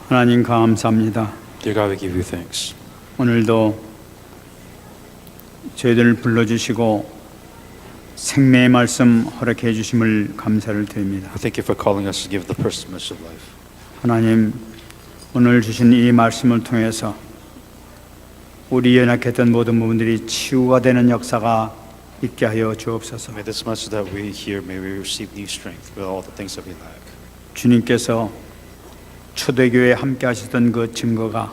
하나님 감사합니다. Dear God, we give you thanks. 오늘도 저희들을 불러주시고 생명의 말씀 허락해 주심을 감사를 드립니다. We thank you for calling us to give the first message of life. 하나님, 오늘 주신 이 말씀을 통해서 우리 연약했던 모든 부분들이 치유가 되는 역사가 있게 하여 주옵소서. May this message that we hear, may we receive new strength with all the things that we lack. 주님께서 초대교회에 함께 하셨던 그 증거가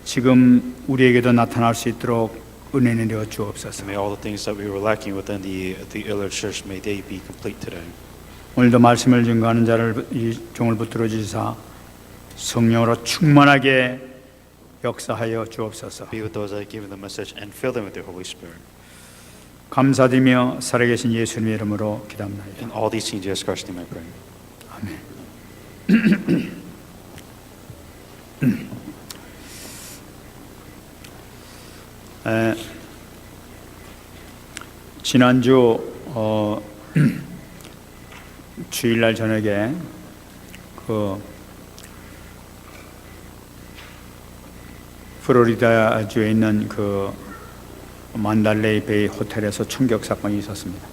지금 우리에게도 나타날 수 있도록 은혜 내려 주옵소서. May all the things that we were lacking within the earlier church, may they be complete today. 오늘도 말씀을 증거하는 자를 이 종을 붙들어 주시사 성령으로 충만하게 역사하여 주옵소서. Be with those that give the message and fill them with your Holy Spirit. 감사드리며 살아계신 예수님의 이름으로 기도합니다. In all these things, Jesus Christ, name I pray. 아멘. 지난주 주일날 저녁에 그 플로리다주에 있는 그 만달레이 베이 호텔에서 총격 사건이 있었습니다.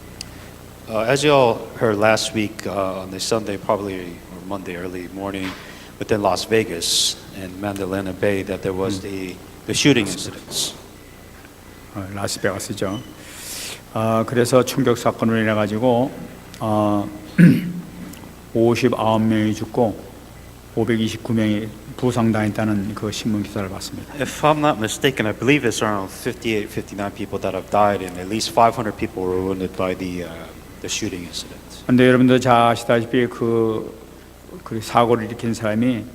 As you all heard last week on the Sunday, probably or Monday early morning, within Las Vegas and Mandalay Bay, that there was the shooting incidents. 라스베가스죠. 그래서 총격 사건으로 인해 가지고 59명이 죽고 529명이 부상당했다는 그 신문 기사를 봤습니다. If I'm not mistaken, I believe it's around 58, 59 people that have died, and at least 500 people were wounded by the shooting incident. 근데 여러분들 잘 아시다시피 그 사고를 일으킨 사람이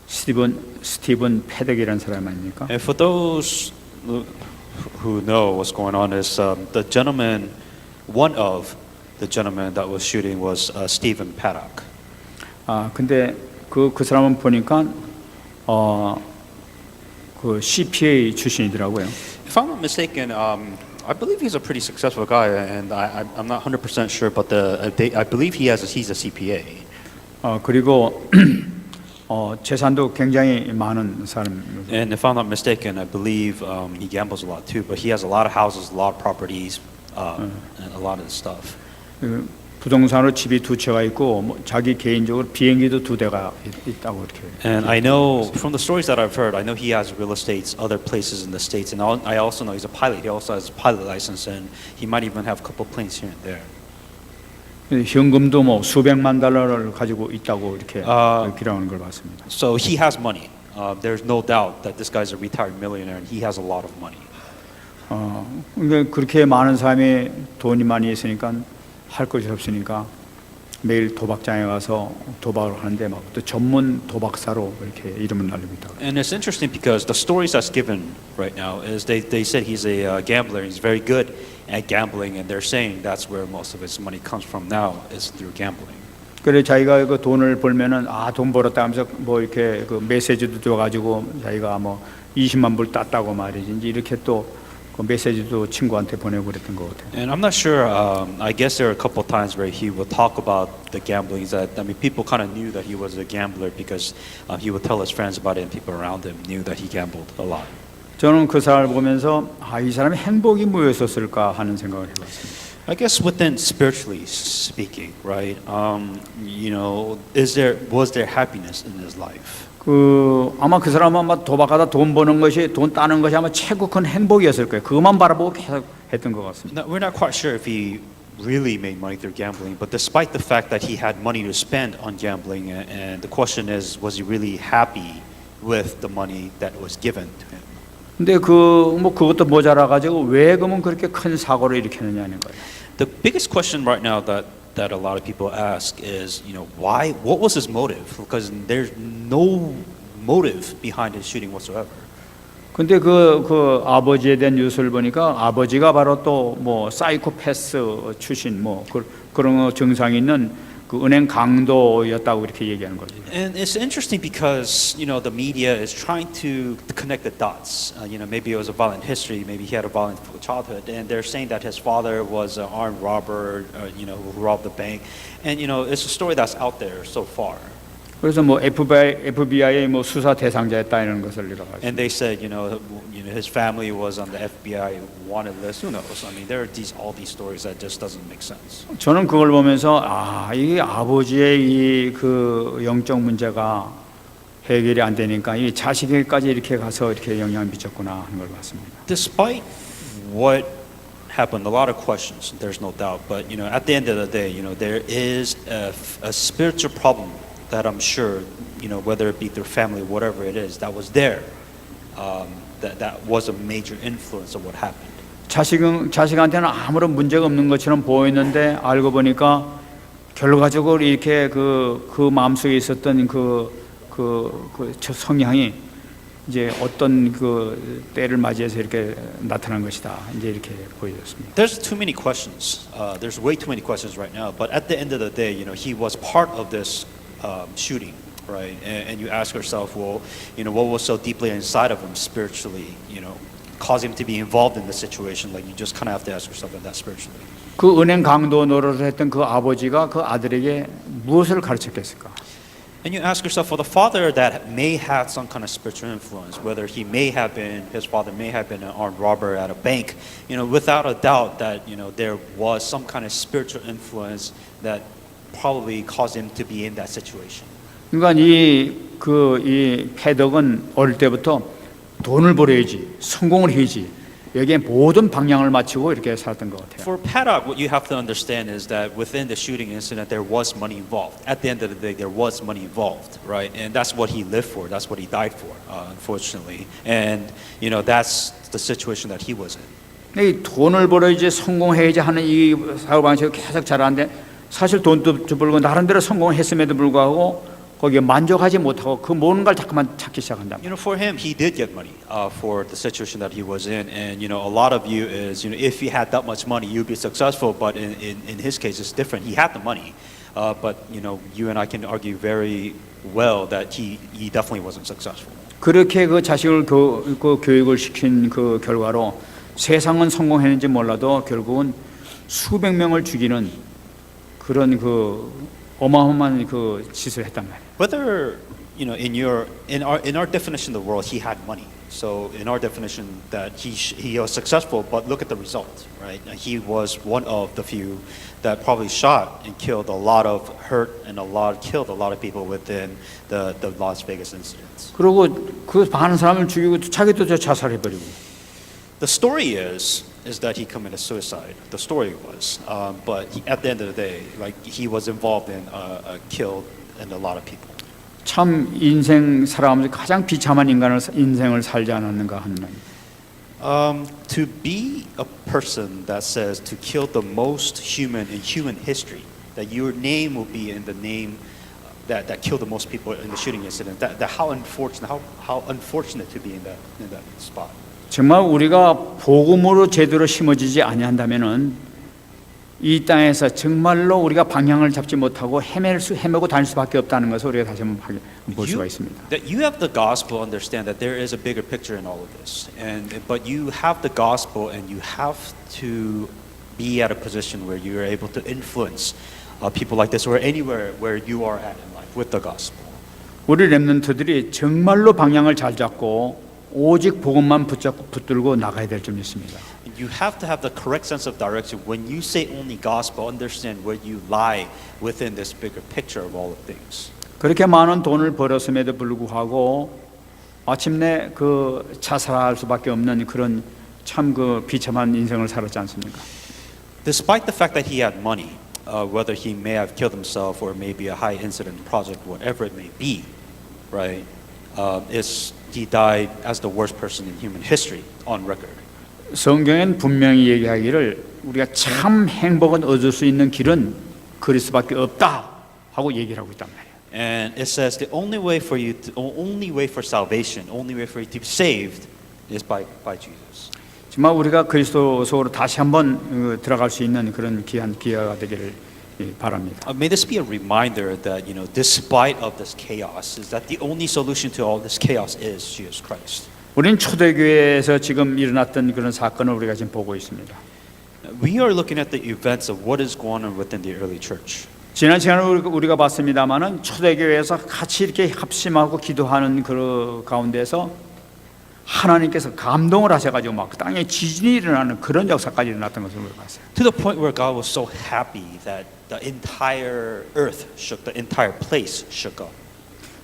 스티븐 패덱이라는 사람 아닙니까? And for those who know what's going on, is the gentleman, one of the gentlemen that was shooting was Stephen Paddock. 근데 그 사람은 보니까 그 CPA 출신이더라고요. If I'm not mistaken, I believe he's a pretty successful guy, and I'm not 100% sure, but I believe he's a CPA. 그리고 재산도 굉장히 많은 사람입니다. And if I'm not mistaken, I believe he gambles a lot too, but he has a lot of houses, a lot of properties, and a lot of stuff. 부동산으로 집이 2채가 있고 뭐 자기 개인적으로 비행기도 2대가 있다고 이렇게. And I know from the stories that I've heard, I know he has real estates, other places in the States, and I also know he's a pilot. He also has a pilot license, and he might even have a couple planes here and there. 현금도 뭐 수백만 달러를 가지고 있다고 이렇게 기록하는 걸 봤습니다. So he has money. There's no doubt that this guy's a retired millionaire, and he has a lot of money. 그러니까 그렇게 많은 사람이 돈이 많이 있으니까 할 것이 없으니까 매일 도박장에 가서 도박을 하는데 막 또 전문 도박사로 이렇게 이름을 날립니다. And it's interesting because the stories that's given right now is they said he's a gambler. He's very good at gambling, and they're saying that's where most of his money comes from now is through gambling. 그래 자기가 그 돈을 벌면은 돈 벌었다 하면서 뭐 이렇게 그 메시지도 줘가지고 자기가 뭐 20만 불 땄다고 말이지 이렇게 또 그 메시지도 친구한테 보내고 그랬던 것 같아요. And I'm not sure. I guess there are a couple of times where he would talk about the gambling. That I mean, people kind of knew that he was a gambler because he would tell his friends about it, and people around him knew that he gambled a lot. 저는 그 사람을 보면서 이 사람이 행복이 뭐였었을까 하는 생각을 해봤습니다. I guess within spiritually speaking, right? You know, was there happiness in his life? 아마 그 사람은 아마 도박하다 돈 버는 것이 돈 따는 것이 아마 최고 큰 행복이었을 거예요. 그것만 바라보고 계속 했던 것 같습니다. We're not quite sure if he really made money through gambling, but despite the fact that he had money to spend on gambling, and the question is, was he really happy with the money that was given to him? 근데 그것도 모자라 가지고 왜 그러면 그렇게 큰 사고를 일으키느냐는 거예요. The biggest question right now that a lot of people ask is, you know, why? What was his motive? Because there's no motive behind his shooting whatsoever. 근데 그 아버지에 대한 뉴스를 보니까 아버지가 바로 또 뭐 사이코패스 출신 뭐 그런 증상이 있는 그 은행 강도였다고 이렇게 얘기하는 거죠. And it's interesting because you know the media is trying to connect the dots. You know, maybe it was a violent history, maybe he had a violent childhood, and they're saying that his father was an armed robber, you know, who robbed the bank, and you know it's a story that's out there so far. 그래서 뭐 FBI의 뭐 수사 대상자였다 이런 것을 읽어가지고 And they said, his family was on the FBI wanted list. Who knows? I mean, there are all these stories that just doesn't make sense. 저는 그걸 보면서 이 아버지의 이 그 영적 문제가 해결이 안 되니까 이 자식에게까지 이렇게 가서 이렇게 영향을 미쳤구나 하는 걸 봤습니다. Despite what happened, a lot of questions. There's no doubt, but at the end of the day, there is a spiritual problem that I'm sure, whether it be through family, whatever it is, that was there. That was a major influence of what happened. 자식한테는 아무런 문제가 없는 것처럼 보였는데 알고 보니까 결과적으로 이렇게 그 마음속에 있었던 저 성향이 이제 어떤 그 때를 맞이해서 이렇게 나타난 것이다. 이제 이렇게 보여졌습니다. There's too many questions. There's way too many questions right now. But at the end of the day, he was part of this shooting, right? And you ask yourself, well, what was so deeply inside of him spiritually, cause him to be involved in the situation? Like you just kind of have to ask yourself that spiritually. 그 은행 강도 노릇을 했던 그 아버지가 그 아들에게 무엇을 가르쳤겠을까? And you ask yourself, for the father that may have some kind of spiritual influence, whether his father may have been an armed robber at a bank, without a doubt that, there was some kind of spiritual influence that probably caused him to be in that situation. 그러니까 이 패덕은 어릴 때부터 돈을 벌어야지, 성공을 해야지. 여기에 모든 방향을 맞추고 이렇게 살았던 것 같아요. For Paddock, what you have to understand is that within the shooting incident, there was money involved. At the end of the day, there was money involved, right? And that's what he lived for. That's what he died for, unfortunately. And that's the situation that he was in. 이 돈을 벌어야지, 성공해야지 하는 이 사고 방식이 계속 자라는데 사실 돈도 벌고 나름대로 성공했음에도 불구하고 거기에 만족하지 못하고 그 모든 걸 자꾸만 찾기 시작한다. For him, he did get money for the situation that he was in, and a lot of you is, if he had that much money, you'd be successful. But in his case, it's different. He had the money, but you and I can argue very well that he definitely wasn't successful. 그렇게 그 자식을 그 교육을 시킨 그 결과로 세상은 성공했는지 몰라도 결국은 수백 명을 죽이는 그런 어마어마한 그 짓을 했단 말이에요. Whether in our definition of the world, he had money. So in our definition, that he was successful, but look at the result, right? He was one of the few that probably shot and killed killed a lot of people within the Las Vegas incidents. 그리고 그 많은 사람을 죽이고 자기도 자살해버리고. The story is that he committed suicide. The story was, but at the end of the day, like he was involved in killed and a lot of people. 참 인생 살아가면서 가장 비참한 인생을 살지 않았는가 하는. To be a person that says to kill the most human in human history, that your name will be in the name that killed the most people in the shooting incident. That how unfortunate to be in that spot. 정말 우리가 복음으로 제대로 심어지지 아니한다면은 이 땅에서 정말로 우리가 방향을 잡지 못하고 헤매고 다닐 수밖에 없다는 것을 우리가 다시 한번 볼 수가 있습니다. That you have the gospel, understand that there is a bigger picture in all of this, but you have the gospel, and you have to be at a position where you are able to influence people like this, or anywhere where you are at in life with the gospel. 우리 렘넌트들이 정말로 방향을 잘 잡고 오직 복음만 붙들고 나가야 될 점이 있습니다. You have to have the correct sense of direction. When you say only gospel, understand where you lie within this bigger picture of all of things. 그렇게 많은 돈을 벌었음에도 불구하고 마침내 그 자살할 수밖에 없는 그런 참 비참한 인생을 살았지 않습니까? Despite the fact that he had money, whether he may have killed himself or maybe a high incident project, whatever it may be, right? He died as the worst person in human history on record. 성경엔 분명히 얘기하기를 우리가 참 행복을 얻을 수 있는 길은 그리스도밖에 없다 하고 얘기를 하고 있단 말이에요. And it says the only way for salvation, only way for you to be saved is by Jesus. 정말 우리가 그리스도 속으로 다시 한번 들어갈 수 있는 그런 귀한 기회가 되기를 바랍니다. May this be a reminder that despite of this chaos, is that the only solution to all this chaos is Jesus Christ. 우리는 초대교회에서 지금 일어났던 그런 사건을 우리가 지금 보고 있습니다. We are looking at the events of what is going on within the early church. 지난 시간에 우리가 봤습니다마는 초대교회에서 같이 이렇게 합심하고 기도하는 그 가운데서 하나님께서 감동을 하셔가지고 막 땅에 지진이 일어나는 그런 역사까지 일어났던 것을 우리가 봤어요. To the point where God was so happy that the entire earth shook, the entire place shook up.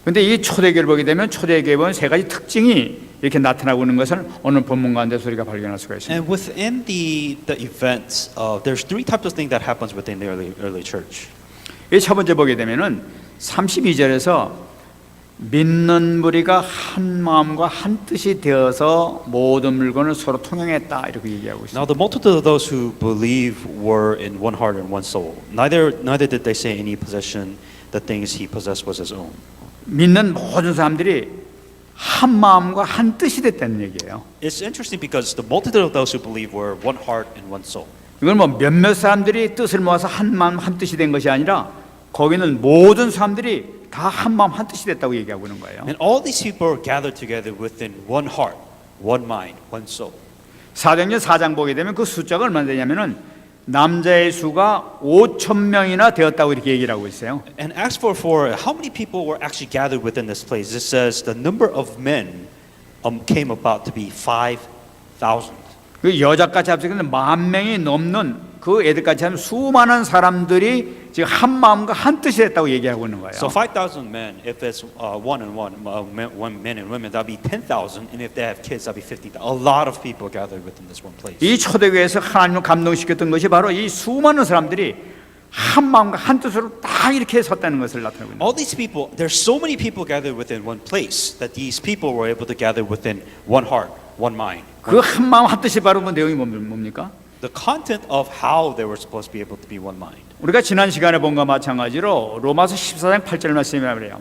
그런데 이 초대교회를 보게 되면 초대교회에 보면 세 가지 특징이 이렇게 나타나고 있는 것을 오늘 본문 가운데서 우리가 발견할 수가 있습니다. And within the events, there's three types of things that happens within the early church. 이 첫 번째 보게 되면은 32절에서 믿는 무리가 한 마음과 한 뜻이 되어서 모든 물건을 서로 통용했다 이렇게 얘기하고 있습니다. Now the multitude of those who believe were in one heart and one soul. Neither did they say any possession the things he possessed was his own. 믿는 모든 사람들이 한 마음과 한 뜻이 됐다는 얘기예요. It's interesting because the multitude of those who believe were one heart and one soul. 이건 뭐 몇몇 사람들이 뜻을 모아서 한 마음 한 뜻이 된 것이 아니라 거기는 모든 사람들이 다 한 마음 한 뜻이 됐다고 얘기하고 있는 거예요. And all these people were gathered together within one heart, one mind, one soul. 사도행전 4장 보게 되면 그 숫자가 얼마나 되냐면은 남자의 수가 5,000명이나 되었다고 이렇게 얘기를 하고 있어요. And Acts 4:4, how many people were actually gathered within this place? It says the number of men came about to be 5,000. 그 여자까지 합치면 10,000명이 넘는 그 애들까지 하면 수많은 사람들이 지금 한 마음과 한 뜻이 됐다고 얘기하고 있는 거예요. So 5,000 men, if it's one and one, men and women, that'll be 10,000, and if they have kids, that'll be 50,000. A lot of people gathered within this one place. 이 초대교회에서 하나님을 감동시켰던 것이 바로 이 수많은 사람들이 한 마음과 한 뜻으로 다 이렇게 섰다는 것을 나타내고 있는 거예요. All these people, there's so many people gathered within one place that these people were able to gather within one heart, one mind. 그 한 마음 한 뜻이 바로 그 내용이 뭡니까? The content of how they were supposed to be able to be one mind. 우리가 지난 시간에 본 것과 마찬가지로 로마서 14장 8절 말씀이라 그래요.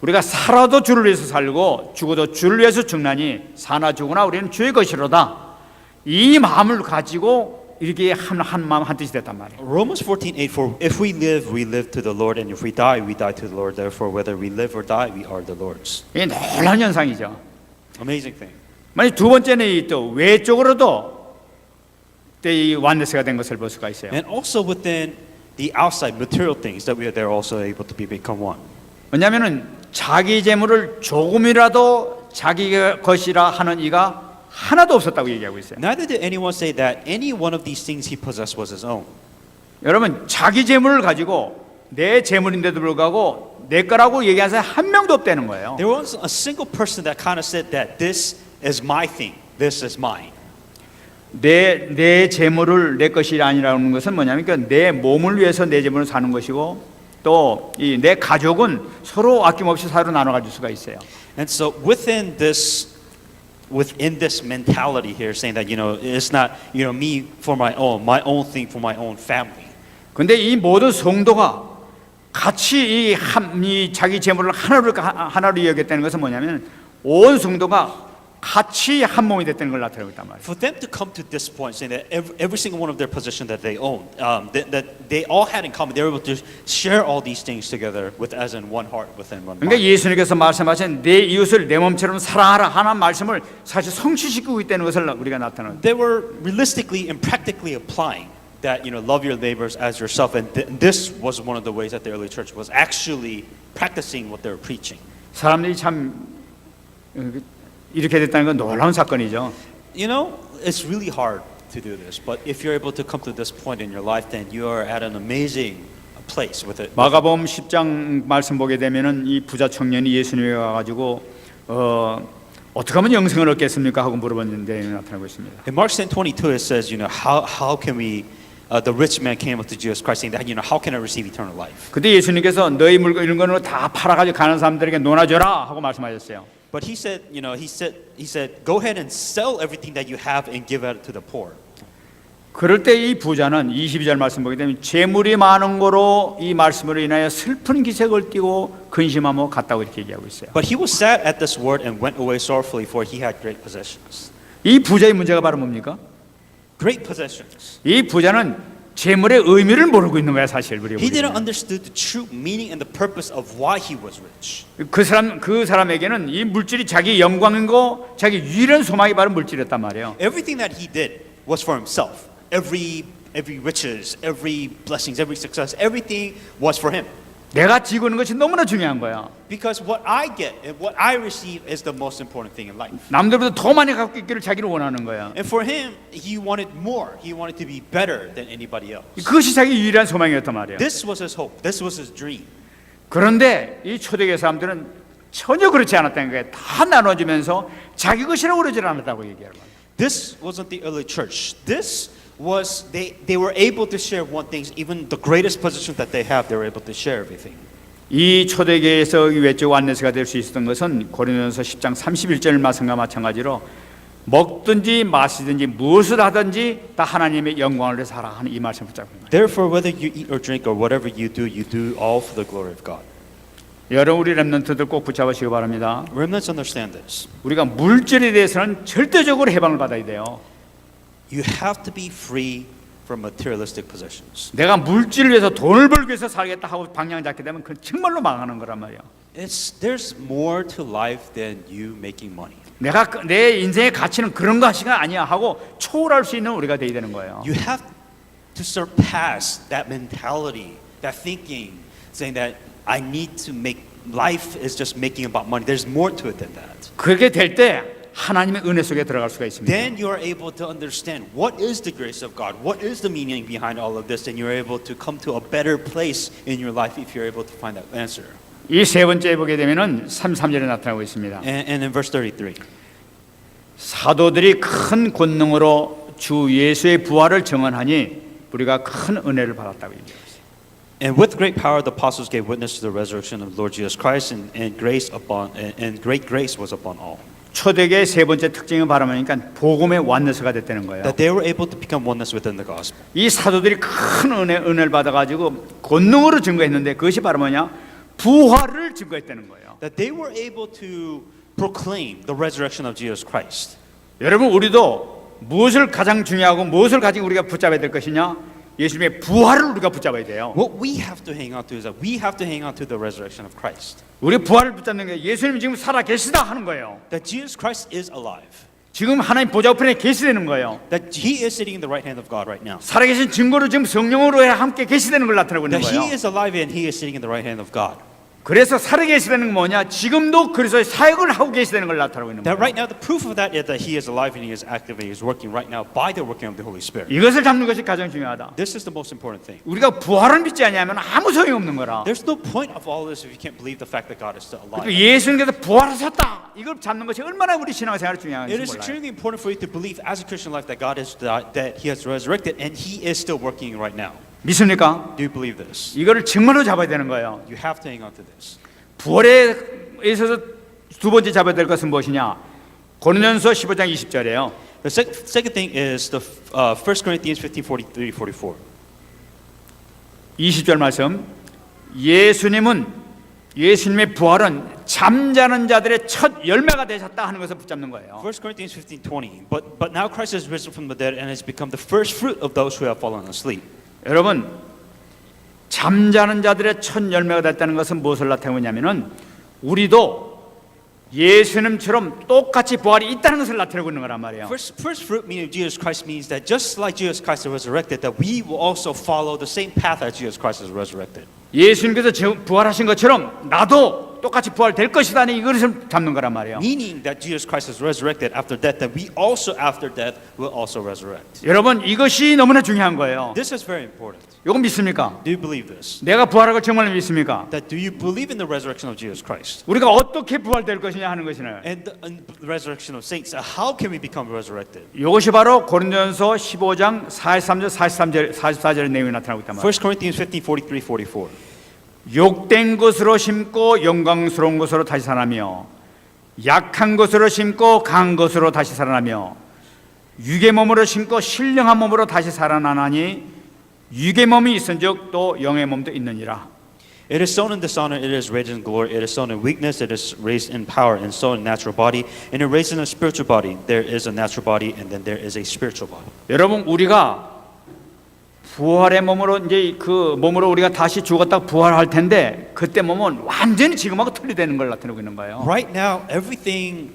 우리가 살아도 주를 위해서 살고 죽어도 주를 위해서 죽나니 사나 죽으나 우리는 주의 것이로다. 이 마음을 가지고 이렇게 한 마음 한 뜻이 됐단 말이에요. Romans 14:8 For if we live to the Lord, and if we die to the Lord. Therefore, whether we live or die, we are the Lord's. 이게 놀라운 현상이죠. Amazing thing. 만약 두 번째는 또 외적으로도 이 완네스가 된 것을 볼 수가 있어요. And also within the outside material things that they're also able to become one. 왜냐하면은 자기 재물을 조금이라도 자기 것이라 하는 이가 하나도 없었다고 얘기하고 있어요. Neither did anyone say that any one of these things he possessed was his own. 여러분 자기 재물을 가지고 내 재물인데도 불구하고 내 거라고 얘기하는 사람 한 명도 없다는 거예요. There wasn't a single person that kind of said that this is my thing, this is mine. 내 재물을 내 것이 아니라는 것은 뭐냐면 그러니까 내 몸을 위해서 내 재물을 사는 것이고 또 이 내 가족은 서로 아낌없이 서로 나눠 가질 수가 있어요. And so within this mentality here, saying that it's not me for my own thing for my own family. 근데 이 모든 성도가 같이 이 자기 재물을 하나로 여겼다는 것은 뭐냐면 온 성도가 같이 한 몸이 됐다는 걸 나타내고 있단 말이에요. For them to come to this point, saying that every single one of their possession that they own, that they all had in common, they were able to share all these things together with as in one heart, within one 그러니까 mind. 예수님께서 말씀하신 내 이웃을 내 몸처럼 사랑하라 하는 말씀을 사실 성취시키고 있다는 것을 우리가 나타내는. They were realistically and practically applying that love your neighbors as yourself, and this was one of the ways that the early church was actually practicing what they were preaching. 사람들이 참 이렇게 됐다는 건 놀라운 사건이죠. It's really hard to do this, but if you're able to come to this point in your life, then you are at an amazing place with it. 마가복음 10장 말씀 보게 되면은 이 부자 청년이 예수님에 와가지고 어떻게 하면 영생을 얻겠습니까 하고 물어봤는데 나타나고 있습니다. In Mark 10:22 it says, how can we the rich man came up to Jesus Christ saying that how can I receive eternal life? 그때 예수님께서 너희 물건 이런 거는 다 팔아가지고 가는 사람들에게 나눠줘라 하고 말씀하셨어요. But he said, he said, go ahead and sell everything that you have and give it to the poor. 그럴 때 이 부자는 22절 말씀 보게 되면 재물이 많은 거로 이 말씀으로 인하여 슬픈 기색을 띠고 근심하며 갔다고 이렇게 얘기하고 있어요. But he was sad at this word and went away sorrowfully, for he had great possessions. 이 부자의 문제가 바로 뭡니까? Great possessions. 이 부자는 재물의 의미를 모르고 있는 거야 사실 우리가. He didn't understand the true meaning and the purpose of why he was rich. 그 사람에게는 이 물질이 자기 영광인 자기 유일한 소망이 바로 물질이었단 말이에요. Everything that he did was for himself. Every every riches, every blessings, every success, everything was for him. 내가 지고 있는 것이 너무나 중요한 거야. Because what I get and what I receive is the most important thing in life. 남들보다 더 많이 갖고 있기를 자기를 원하는 거야. And for him, he wanted more. He wanted to be better than anybody else. 그것이 자기 유일한 소망이었단 말이야. This was his hope. This was his dream. 그런데 이 초대교회 사람들은 전혀 그렇지 않았다는 거예요. 다 나눠주면서 자기 것이라고 그러질 않았다고 얘기하는 거예요. This wasn't the early church. This was they were able to share one thing. Even the greatest position that they have, they were able to share everything. 이 초대교회에서 이 외적 완내스가 될 수 있었던 것은 고린도전서 10장 31절 말씀과 마찬가지로 먹든지 마시든지 무엇을 하든지 다 하나님의 영광을 위해서 하라 하는 이 말씀을 붙잡고 있는 거예요. Therefore, whether you eat or drink or whatever you do all for the glory of God. 여러분 우리 렘넌트들 꼭 붙잡으시기 바랍니다. Remnants understand this. 우리가 물질에 대해서는 절대적으로 해방을 받아야 돼요. You have to be free from materialistic possessions. 내가 물질을 위해서 돈을 벌기 위해서 살겠다 하고 방향 잡게 되면 그건 정말로 망하는 거란 말이야. There's more to life than you making money. 내가 내 인생의 가치는 그런 것이 아니야 하고 초월할 수 있는 우리가 돼야 되는 거예요. You have to surpass that mentality, that thinking, saying that I need to make life is just making about money. There's more to it than that. 그렇게 될 때 하나님의 은혜 속에 들어갈 수가 있습니다. Then you are able to understand what is the grace of God, what is the meaning behind all of this, and you're able to come to a better place in your life if you're able to find that answer. 이 세 번째 보게 되면은 33절에 나타나고 있습니다. And in verse 33. 사도들이 큰 권능으로 주 예수의 부활을 증언하니 우리가 큰 은혜를 받았다고 얘기합니다. And with great power the apostles gave witness to the resurrection of Lord Jesus Christ, and great grace was upon all. 초대교회의 세 번째 특징은 바로 뭐니까 복음의 완내서가 됐다는 거예요. That they were able to become oneness within the gospel. 이 사도들이 큰 은혜를 받아가지고 권능으로 증거했는데 그것이 바로 뭐냐? 부활을 증거했다는 거예요. That they were able to proclaim the resurrection of Jesus Christ. 여러분 우리도 무엇을 가장 중요하고 무엇을 가지고 우리가 붙잡아야 될 것이냐? 예수님의 부활을 우리가 붙잡아야 돼요. What we have to hang on to is that we have to hang on to the resurrection of Christ. 우리 부활을 붙잡는 게 예수님 지금 살아 계시다 하는 거예요. That Jesus Christ is alive. 지금 하나님 보좌 우편에 계시다는 거예요. That He is sitting in the right hand of God right now. 살아계신 증거로 지금 성령으로 함께 계시다는 걸 나타내고 있는 That 거예요. He is alive and He is sitting in the right hand of God. 그래서 살아계시다는 건 뭐냐? 지금도 그리스도의 사역을 하고 계시다는 걸 나타내고 있는 That 거예요. right now the proof of that is that He is alive and He is active and He is working right now by the working of the Holy Spirit. 이것을 잡는 것이 가장 중요하다. This is the most important thing. 우리가 부활을 믿지 않으면 아무 소용이 없는 거라. There's no point of all this if you can't believe the fact that God is still 또 alive. 예수님께서 부활하셨다. 이걸 잡는 것이 얼마나 우리 신앙생활에 중요한지 It is 몰라요. extremely important for you to believe as a Christian life that God is that He has resurrected and He is still working right now. 믿습니까? Do you believe this? 이거를 정말로 잡아야 되는 거예요. You have to hang on to this. 부활에 있어서 두 번째 잡아야 될 것은 무엇이냐? 고린도전서 15장 20절이에요. The second thing is the 1 Corinthians 15:43-44. 20절 말씀. 예수님의 부활은 잠자는 자들의 첫 열매가 되셨다 하는 것을 붙잡는 거예요. 1 Corinthians 15:20. But now Christ has risen from the dead and has become the first fruit of those who have fallen asleep. 여러분, 잠자는 자들의 첫 열매가 됐다는 것은 무엇을 나타내고 있냐면은 우리도 예수님처럼 똑같이 부활이 있다는 것을 나타내고 있는 거란 말이에요. First fruit meaning of Jesus Christ means that just like Jesus Christ is resurrected, that we will also follow the same path as Jesus Christ is resurrected. 예수님께서 부활하신 것처럼 나도 똑같이 부활될 것이다. 이것을 잡는 거란 말이에요. Meaning that Jesus Christ is resurrected after death, that we also after death will also resurrect. 여러분 이것이 너무나 중요한 거예요. This is very important. 이거 믿습니까? Do you believe this? 내가 부활한 걸 정말 믿습니까? That do you believe in the resurrection of Jesus Christ? 우리가 어떻게 부활될 것이냐 하는 것이는 And the resurrection of saints. How can we become resurrected? 이것이 바로 고린도전서 15장 44절의 내용이 나타나고 있단 말이에요. 1 Corinthians 15:43-44. 욕된 것으로 심고 영광스러운 것으로 다시 살아나며 약한 것으로 심고 강한 것으로 다시 살아나며 육의 몸으로 심고 신령한 몸으로 다시 살아나나니 육의 몸이 있은즉 또 영의 몸도 있느니라. It is sown in dishonor, it is raised in glory. It is sown in weakness, it is raised in power. And sown in natural body, and it raised in a spiritual body. There is a natural body, and then there is a spiritual body. 여러분 우리가 부활의 몸으로 이제 그 몸으로 우리가 다시 죽었다 부활할 텐데 그때 몸은 완전히 지금하고 틀리되는 걸 나타내고 있는 거예요. Right now, everything,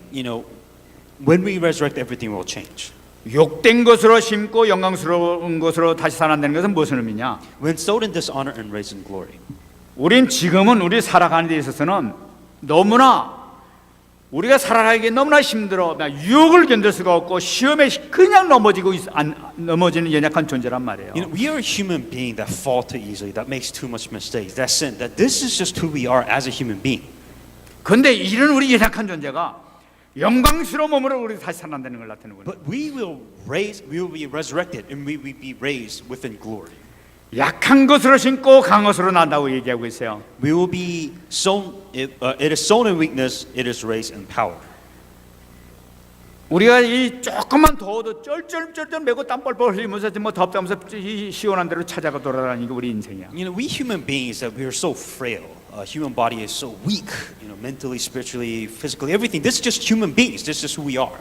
when we resurrect, everything will change. 욕된 것으로 심고 영광스러운 것으로 다시 살아난다는 것은 무슨 의미냐? When sowed in dishonor and raised in glory. 우린 지금은 우리 살아가는 데 있어서는 너무나 우리가 살아가기 너무나 힘들어 유혹을 견딜 수가 없고 시험에 그냥 넘어지는 연약한 존재란 말이에요. You know, we are a human being that fall too easily, that makes too much mistakes, that sin, that this is just who we are as a human being. 그런데 이런 우리 연약한 존재가 영광스러운 몸으로 우리 다시 살아난다는 걸 나타내는 거예요. But we will be resurrected, and we will be raised within glory. 약한 것으로 심고 강한 것으로 난다고 얘기하고 있어요. We will be sown. It is sown in weakness. It is raised in power. 우리가 이 조금만 더워도 쩔쩔쩔쩔 매고 땀 뻘뻘 흘리면서 뭐 덥다면서 이 시원한 데로 찾아가 돌아다니는 게 우리 인생이야. You know, we human beings that we are so frail. Human body is so weak. You know, mentally, spiritually, physically, everything. This is just human beings. This is who we are.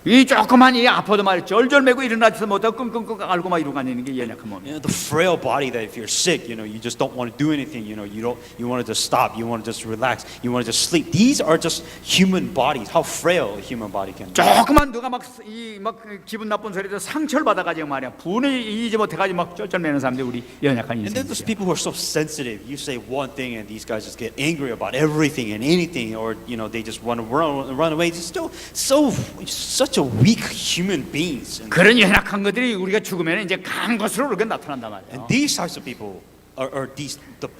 이 조그만 이 아파도 말이야 쩔쩔 매고 일어나지도 못하고 끙끙끙 앓고 막 이러고 다니는 게 연약한 몸이야. You know, the frail body that if you're sick, you know, you just don't want to do anything. You know, you want to just stop. You want to just relax. You want to just sleep. These are just human bodies. How frail a human body can be. 조그만 누가 막 기분 나쁜 소리도 상처를 받아가지고 말이야 분을 이기지 못해가지고 막 쩔쩔매는 사람들이 우리 연약한 And then there's 인생이야. people who are so sensitive. You say one thing, and these guys just get angry about everything and anything, or you know, they just want to run away. It's still such a weak human beings. 그런 연약한 것들이 우리가 죽으면 이제 강한 것으로 우리가 나타난단 말이야. And these types of people are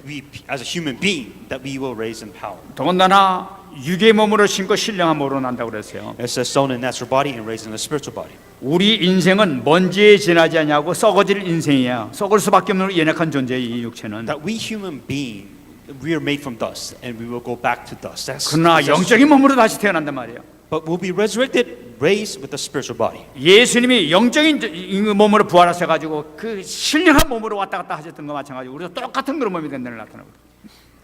we as a human being that we will raise in power. 더군다나 육의 몸으로 심고 신령한 몸으로 난다고 그랬어요. It says sown in natural body and raised in the spiritual body. 우리 인생은 먼지에 지나지 않냐고 썩어질 인생이야. 썩을 수밖에 없는 연약한 존재의 이 육체는. That we human being, we are made from dust, and we will go back to dust. 그러나 영적인 몸으로 다시 태어난단 말이에요. But we'll be resurrected, raised with the spiritual body. 예수님이 영적인 몸으로 부활하셔가지고 그 신령한 몸으로 왔다 갔다 하셨던 거 마찬가지고 우리도 똑같은 그런 몸이 된다는 걸 나타나거든요.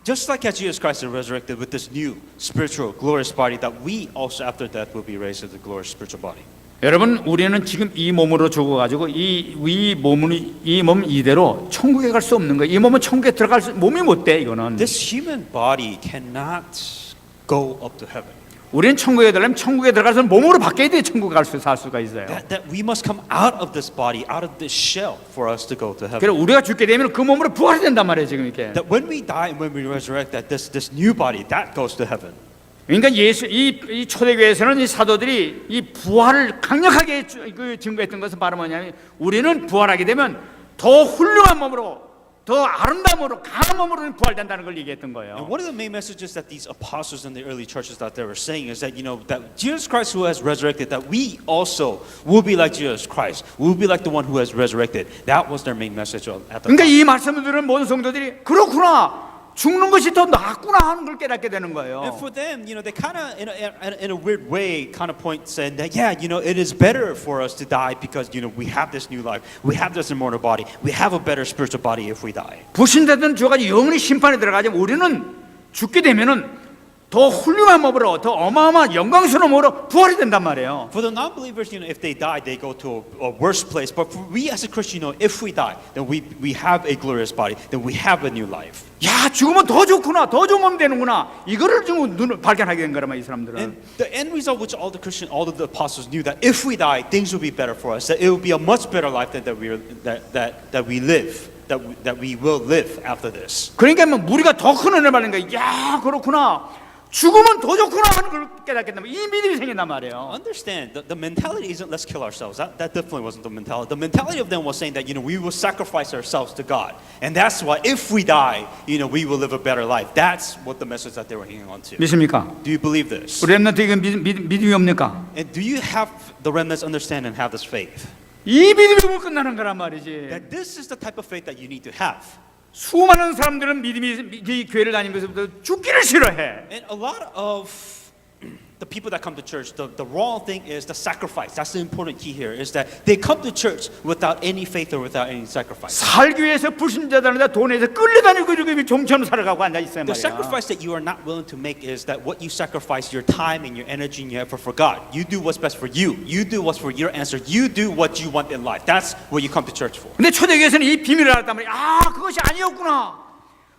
Just like as Jesus Christ is resurrected with this new spiritual glorious body, that we also after death will be raised with the glorious spiritual body. 여러분 우리는 지금 이 몸으로 죽어가지고 이 몸 이대로 천국에 갈 수 없는 거예요. 이 몸은 천국에 들어갈 수 몸이 못 돼 이거는. This human body cannot go up to heaven. 우리는 천국에 들어가면 천국에 들어가서 몸으로 바뀌어야 돼 천국에 살 수가 있어요. That we must come out of this body, out of this shell, for us to go to heaven. 그래서 우리가 죽게 되면 그 몸으로 부활이 된단 말이에요 지금 이렇게. That when we die and when we resurrect, that this new body that goes to heaven. 그러니까 이 초대교회에서는 이 사도들이 이 부활을 강력하게 증거했던 것은 바로 뭐냐면 우리는 부활하게 되면 더 훌륭한 몸으로 더 아름다운 몸으로 강한 몸으로 부활된다는 걸 얘기했던 And 거예요. one of the main messages that these apostles in the early churches that they were saying is that, you know, that Jesus Christ who has resurrected, that we also will be like Jesus Christ. We'll be like the one who has resurrected. That was their main message at the 그러니까 time. 이 말씀을 들은 모든 성도들이 그렇구나 죽는 것이 더 낫구나 하는 걸 깨닫게 되는 And 거예요. for them, you know, they kind of, in a weird way, kind of point saying that, yeah, you know, it is better for us to die because, you know, we have this new life, we have this immortal body, we have a better spiritual body if we die. 불신자들은 죽어가지고 영원히 심판에 들어가지만 우리는 죽게 되면은 더 훌륭한 몸으로 더 어마어마한 영광스러운 몸으로 부활이 된단 말이에요. For the non-believers, you know, if they die, they go to a worse place. But for we as a Christian, you know, if we die, then we have a glorious body, then we have a new life. 야 죽으면 더 좋구나 더 좋은 몸 되는구나 이거를 지금 눈을 발견하게 된 거란 말이야 이 사람들은. And the end result, which all of the apostles knew, that if we die, things will be better for us. That it will be a much better life that we live. That we will live after this. 그러니까 뭐 우리가 더 큰 은혜를 받는 거야. 야 그렇구나 죽으면 더 좋구나 하는 걸 깨닫게 되면 이 믿음이 생긴단 말이에요. Understand, the mentality isn't let's kill ourselves. That definitely wasn't the mentality. The mentality of them was saying that, you know, we will sacrifice ourselves to God. And that's why if we die, you know, we will live a better life. That's what the message that they were hanging on to. 믿습니까? Do you believe this? 우리 랩런트 이건 믿음이 없니까? And do you have the remnants understand and have this faith? 이 믿음이 못 끝나는 거란 말이지. That this is the type of faith that you need to have. 수많은 사람들은 이 교회를 다니면서부터 죽기를 싫어해. And a lot of the people that come to church, the wrong thing is the sacrifice. That's the important key here, is that they come to church without any faith or without any sacrifice. 살기 위해서 불신자들한테 돈에서 끌려다니고 이렇게 종처럼 살아가고 앉아 있어요 The 말이야. sacrifice that you are not willing to make is that what you sacrifice your time and your energy and your effort for God. You do what's best for you. You do what's for your answer. You do what you want in life. That's what you come to church for. 근데 초대교회에서는 이 비밀을 알았단 말이야. 아 그것이 아니었구나.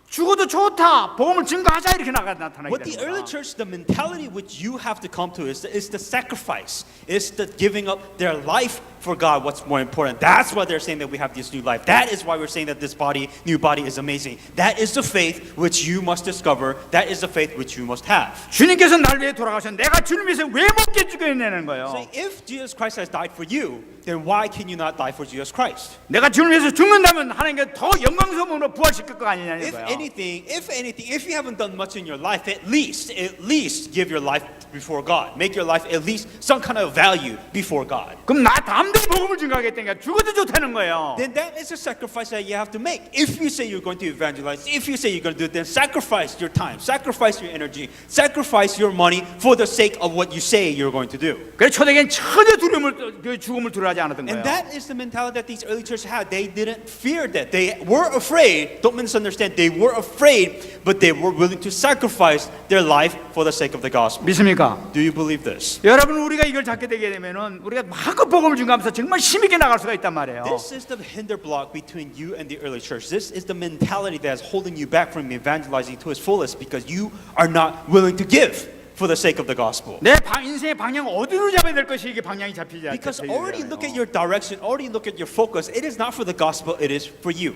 죽어도 좋다. 복음을 증거하자 이렇게 나타나게 What the 되는 early 거야. church, the mentality which you have to come to is the sacrifice. It's the giving up their life for God what's more important. That's why they're saying that we have this new life. That is why we're saying that this body, new body is amazing. That is the faith which you must discover. That is the faith which you must have. 주님께서 날 위해 돌아가셨는데 내가 주님 위해서 왜 못 죽겠냐는 거예요. So if Jesus Christ has died for you, then why can you not die for Jesus Christ? 내가 주님 위해서 죽는다면 하나님께 더 영광스러움으로 부활시킬 거 아니냐는 If 거예요. anything, if you haven't done much in your life, at least give your life before God. Make your life at least some kind of value before God. 그럼 나 담대히 복음을 증거하겠다니까 죽어도 좋다는 거예요. Then that is a sacrifice that you have to make. If you say you're going to evangelize, if you say you're going to do it, then sacrifice your time, sacrifice your energy, sacrifice your money for the sake of what you say you're going to do. 그래서 초대교회는 전혀 죽음을 두려워하지 않았던 거예요. And that is the mentality that these early churches had. They didn't fear that. They were afraid. Don't misunderstand. They were afraid, but they were willing to sacrifice their life for the sake of the gospel. 믿습니까? Do you believe this? 여러분 우리가 이걸 잡게 되게 되면은 우리가 마음껏 복음을 증거하면서 정말 힘있게 나갈 수가 있단 말이에요. This is the hinder block between you and the early church. This is the mentality that is holding you back from evangelizing to its fullest because you are not willing to give for the sake of the gospel. 내 인생의 방향 어디로 잡아야 될 것이 이게 방향이 잡히지 않죠. Because already look at your direction, already look at your focus. It is not for the gospel, it is for you.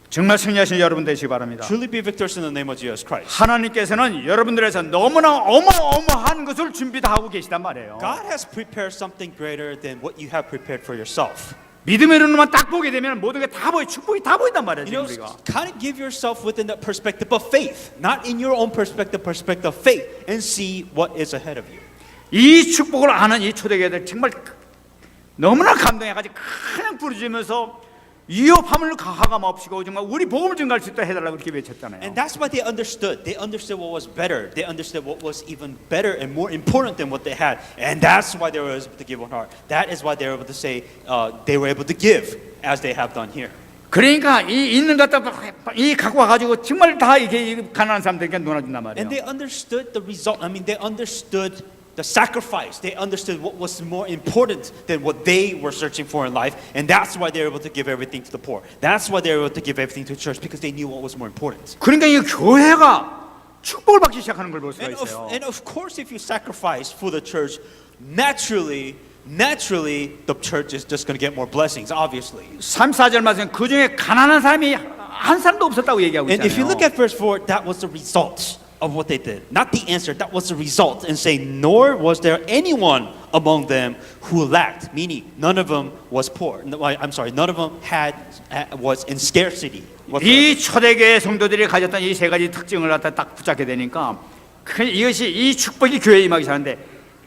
정말 승리하신 여러분 되시기 바랍니다. Truly be victors in the name of Jesus Christ. 하나님께서는 여러분들에서 너무나 어마어마한 것을 준비 다 하고 계시단 말이에요. God has prepared something greater than what you have prepared for yourself. 믿음의 눈으로만 딱 보게 되면 모든 게 다 보여, 축복이 다 보인단 말이에요. You know, 지금 우리가. kind of give yourself within the perspective of faith, not in your own perspective of faith, and see what is ahead of you. 이 축복을 아는 이 초대교회들 정말 너무나 감동해가지고 그냥 부르짖으면서 위협함을 가하감 없이고 정말 우리 복음을 증가할 수 있도록 해달라고 그렇게 외쳤잖아요. And that's why they understood. They understood what was better. They understood what was even better and more important than what they had. And that's why they were able to give one heart. That is why they were able to say, they were able to give as they have done here. 그러니까 이 있는 것 갖다 이 갖고 와가지고 정말 다 이게 가난한 사람들에게 놀아준단 말이에요. And they understood the result. I mean, they understood the sacrifice. They understood what was more important than what they were searching for in life. And that's why they were able to give everything to the poor. That's why they were able to give everything to the church, because they knew what was more important. 그러니까 이 교회가 축복을 받기 시작하는 걸 볼 수가 있어요. And of course, if you sacrifice for the church, naturally the church is just going to get more blessings, obviously. 3, 4절 말씀 그 중에 가난한 사람이 한 사람도 없었다고 얘기하고 And if you 있잖아요. look at verse 4, that was the result of what they did. Not the answer, that was the result. And say, nor was there anyone among them who lacked, meaning none of them was poor. I'm sorry, none of them was in scarcity. 이 초대교회 성도들이 가졌던 이 세 가지 특징을 갖다 딱 붙잡게 되니까 이것이 이 축복이 교회에 임하기 시작하는데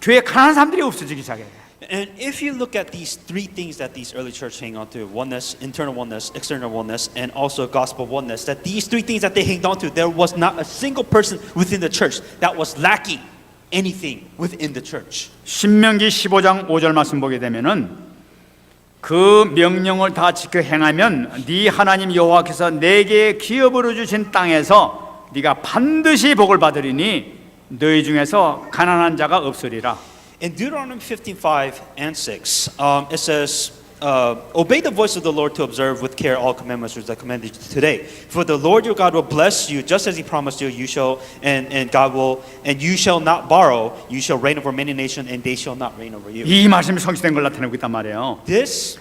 교회에 가난한 사람들이 없어지기 시작해요. And if you look at these three things that these early church hang on to, oneness, internal oneness, external oneness, and also gospel oneness, that these three things that they hanged on to, there was not a single person within the church that was lacking anything within the church. 신명기 15장 5절 말씀 보게 되면은 그 명령을 다 지켜 행하면 네 하나님 여호와께서 내게 기업으로 주신 땅에서 네가 반드시 복을 받으리니 너희 중에서 가난한 자가 없으리라. In Deuteronomy 15:5 and 6, it says, obey the voice of the Lord to observe with care all commandments which I commanded you today. For the Lord your God will bless you just as He promised you. You shall, and God will, and you shall not borrow. You shall reign over many nations, and they shall not reign over you. 이 말씀이 성취된 걸 나타내고 있단 말이에요. This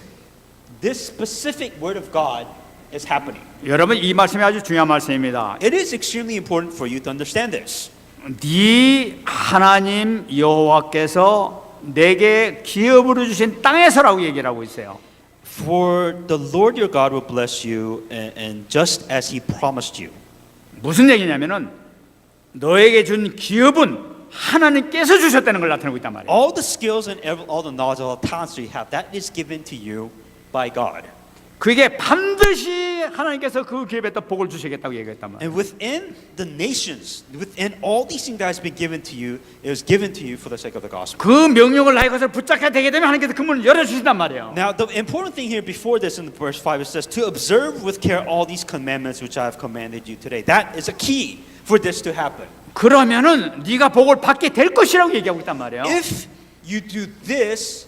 specific word of God is happening. 여러분 이 말씀이 아주 중요한 말씀입니다. It is extremely important for you to understand this. 네 하나님 여호와께서 내게 기업으로 주신 땅에서라고 얘기를 하고 있어요. For the Lord your God will bless you, and just as He promised you. 무슨 얘기냐면은 너에게 준 기업은 하나님께서 주셨다는 걸 나타내고 있단 말이에요. All the skills and all the knowledge, all the talents that you have, that is given to you by God. 그게 반드시 하나님께서 그 기업에 또 복을 주시겠다고 얘기했단 말이에요. And within the nations, within all these things that has been given to you, it was given to you for the sake of the gospel. 그 명령을 나의 것을 붙잡게 되게 되면 하나님께서 그 문을 열어주신단 말이에요. Now, the important thing here before this in verse 5, it says, to observe with care all these commandments which I have commanded you today. That is a key for this to happen. 그러면은 네가 복을 받게 될 것이라고 얘기하고 있단 말이에요. If you do this,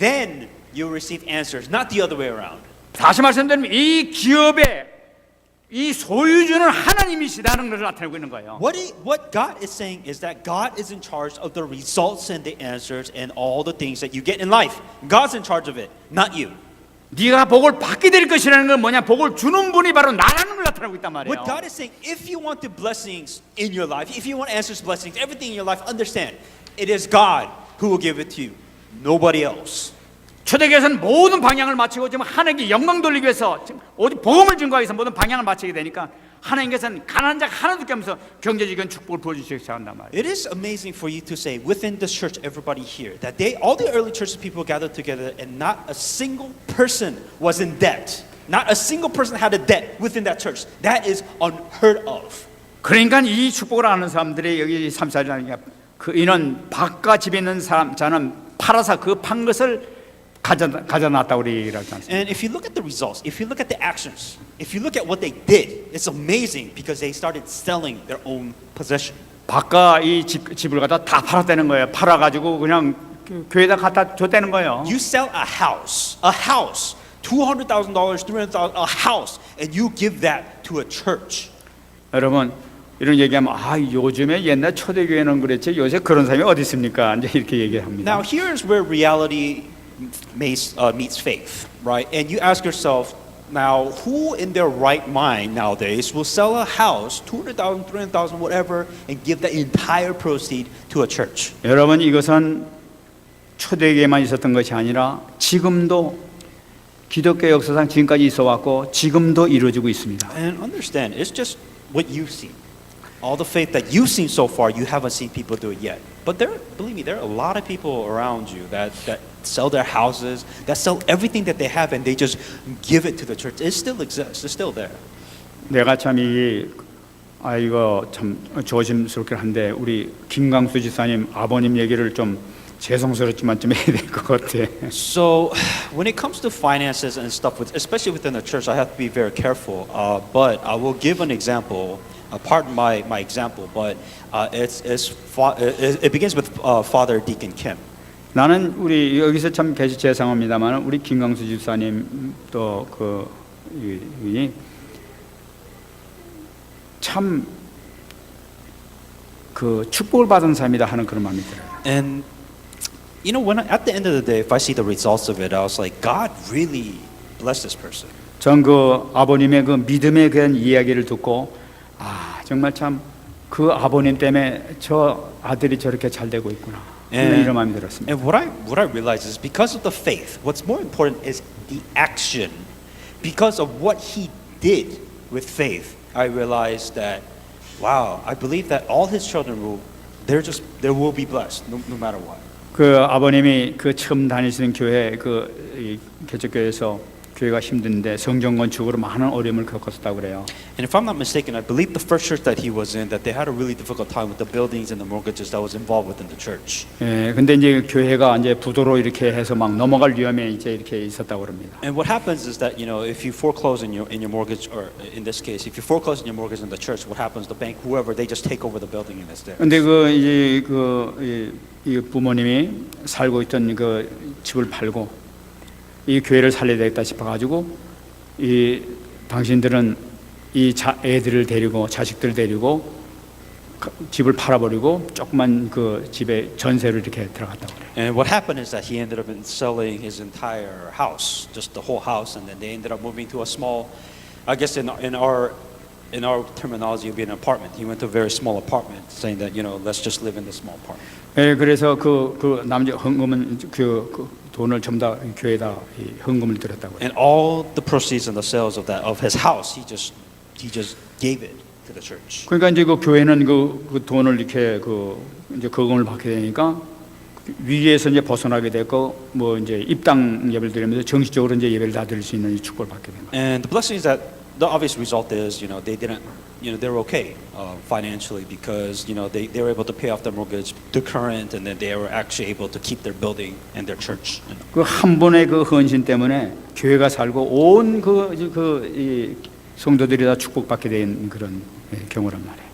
then you'll receive answers, not the other way around. 다시 말씀드리면 이 기업에 이 소유주는 하나님이시다는 것을 나타내고 있는 거예요. What God is saying is that God is in charge of the results and the answers and all the things that you get in life. God's in charge of it, not you. 네가 복을 받게 될 것이라는 건 뭐냐? 복을 주는 분이 바로 나라는 걸 나타내고 있단 말이에요. What God is saying, if you want the blessings in your life, if you want answers, blessings, everything in your life, understand, it is God who will give it to you, nobody else. 초대교회에서는 모든 방향을 마치고 지금 하나님께 영광 돌리기 위해서 지금 오직 복음을 증거하기 위해서 모든 방향을 마치게 되니까 하나님께서는 가난한 자가 하나도 없게 하면서 경제적인 축복을 부어주시기 시작한단 말이에요. It is amazing for you to say within this church, everybody here, that all the early church people gathered together and not a single person was in debt. Not a single person had a debt within that church. That is unheard of. 그러니까 이 축복을 아는 사람들이 여기 3,4라는 게 그 이는 밭과 집에 있는 사람 자는 팔아서 그 판 것을 가져놨다 우리 그러지 않습니까? And if you look at the results, if you look at the actions, if you look at what they did, it's amazing because they started selling their own possession. 밭과 이 집을 갖다 다 팔았다는 거예요. 팔아가지고 그냥 교회에다 갖다 줬다는 거예요. You sell a house, $200,000, $300,000, a house, and you give that to a church. 여러분 이런 얘기하면 요즘에 옛날 초대교회는 그랬지 요새 그런 사람이 어디 있습니까? 이제 이렇게 얘기합니다. Now here's where reality meets faith, right? And you ask yourself, now who in their right mind nowadays will sell a house, $200,000, $300,000, whatever, and give the entire proceed to a church? 여러분 이것은 초대교회만 있었던 것이 아니라 지금도 기독교 역사상 지금까지 있어 왔고 지금도 이루어지고 있습니다. And understand, it's just what you've seen. All the faith that you've seen so far, you haven't seen people do it yet. But believe me, there are a lot of people around you that sell their houses, that sell everything that they have, and they just give it to the church. It still exists. It's still there. 내가 참 이거 참 조심스럽긴 한데 우리 김광수 지사님 아버님 얘기를 좀 죄송스럽지만 좀 해야 될 것 같아. So, when it comes to finances and stuff, especially within the church, I have to be very careful. But I will give an example. Pardon my example, but it begins with Father Deacon Kim. 나는 우리 여기서 참 계시 죄송합니다만 우리 김광수 집사님 또 참 그 축복을 받은 삶이다 하는 그런 마음이 들어요. And you know, at the end of the day, if I see the results of it, I was like, God really blessed this person. 전 그 아버님의 그 믿음에 대한 이야기를 듣고 정말 참 그 아버님 때문에 저 아들이 저렇게 잘 되고 있구나. 이런 마음이 들었습니다. And what I realized is because of the faith, what's more important is the action. Because of what he did with faith, I realized that, wow, I believe that all his children they will be blessed no matter what. 그 아버님이 그 처음 다니시는 교회 그 개척교회에서 교회가 힘든데 성전 건축으로 많은 어려움을 겪었다고 그래요. And if I'm not mistaken, I believe the first church that he was in, that they had a really difficult time with the buildings and the mortgages that was involved within the church. 예, 근데 이제 교회가 이제 부도로 이렇게 해서 막 넘어갈 위험에 이제 이렇게 있었다고 그럽니다. And what happens is that, you know, if you foreclose in your mortgage, or in this case, if you foreclose in your mortgage in the church, what happens? The bank, whoever, they just take over the building and it's there. 근데 이 부모님이 살고 있던 그 집을 팔고 이 교회를 살려야 되겠다 싶어가지고 이 당신들은 이 애들을 데리고 자식들을 데리고 집을 팔아버리고 조그만 그 집에 전세로 이렇게 들어갔다고 그래요. And what happened is that he ended up selling his entire house, just the whole house, and then they ended up moving to a small, I guess in our terminology, it would be an apartment. He went to a very small apartment, saying that, you know, let's just live in this small apartment. 예, 그래서 그 남자 헌금은 그 돈을 전부 다 교회에다 헌금을 드렸다고. And all the proceeds and the sales of his house, he just gave it to the church. 그러니까 이제 그 교회는 그 돈을 이렇게 이제 거금을 받게 되니까 위기에서 이제 벗어나게 됐고 뭐 이제 입당 예배를 드리면서 정식적으로 이제 예배를 다 드릴 수 있는 이 축복을 받게 된 거예요. And the blessing is that the obvious result is, you know, they were okay financially because, you know, they were able to pay off their mortgage, the current, and then they were actually able to keep their building and their church. 그 한 번의 그 헌신 때문에 교회가 살고 온 이 성도들이 다 축복받게 된 그런 경우란 말이에요.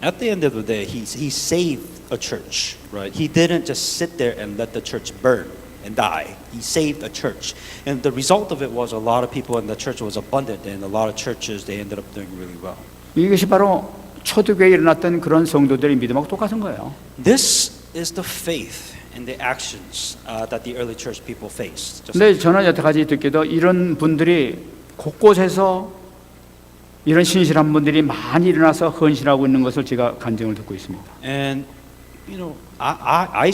At the end of the day, he saved a church, right? He didn't just sit there and let the church burn and die. He saved a church. And the result of it was a lot of people in the church was abundant, and a lot of churches, they ended up doing really well. 이것이 바로 초대교회에 일어났던 그런 성도들의 믿음하고 똑같은 거예요. This is the faith and the actions that the early church people faced. 근데 저는 여태까지 듣기도 이런 분들이 곳곳에서 이런 신실한 분들이 많이 일어나서 헌신하고 있는 것을 제가 간증을 듣고 있습니다. And you know, I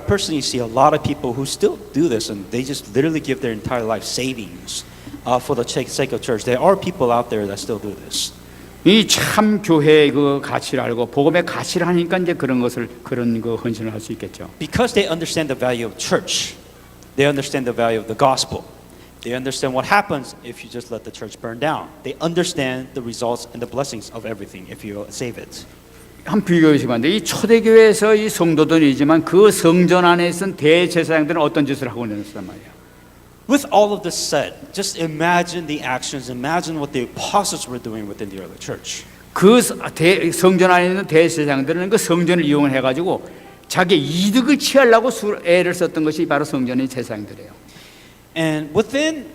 personally see a lot of people who still do this, and they just literally give their entire life savings for the sake of church. There are people out there that still do this. 이 참 교회의 그 가치를 알고 복음의 가치를 하니까 이제 그런 그 헌신을 할 수 있겠죠. Because they understand the value of church, they understand the value of the gospel. They understand what happens if you just let the church burn down. They understand the results and the blessings of everything if you save it. 한 비교해보시면 이 초대교회에서 이 성도들이지만 그 성전 안에 있는 대제사장들은 어떤 짓을 하고 있었단 말이에요. With all of this said, just imagine the actions, imagine what the apostles were doing within the early church. 그 성전 안에 있는 대제사장들은 그 성전을 이용해 가지고 자기 이득을 취하려고 애를 썼던 것이 바로 성전의 제사장들이에요. And within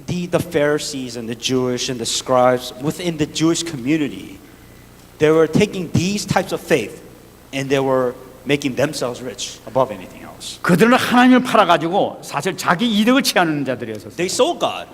the Pharisees and the Jewish and the scribes, within the Jewish community, they were taking these types of faith and they were making themselves rich above anything else. 그들은 하나님을 팔아가지고 사실 자기 이득을 취하는 자들이었어요. They sold God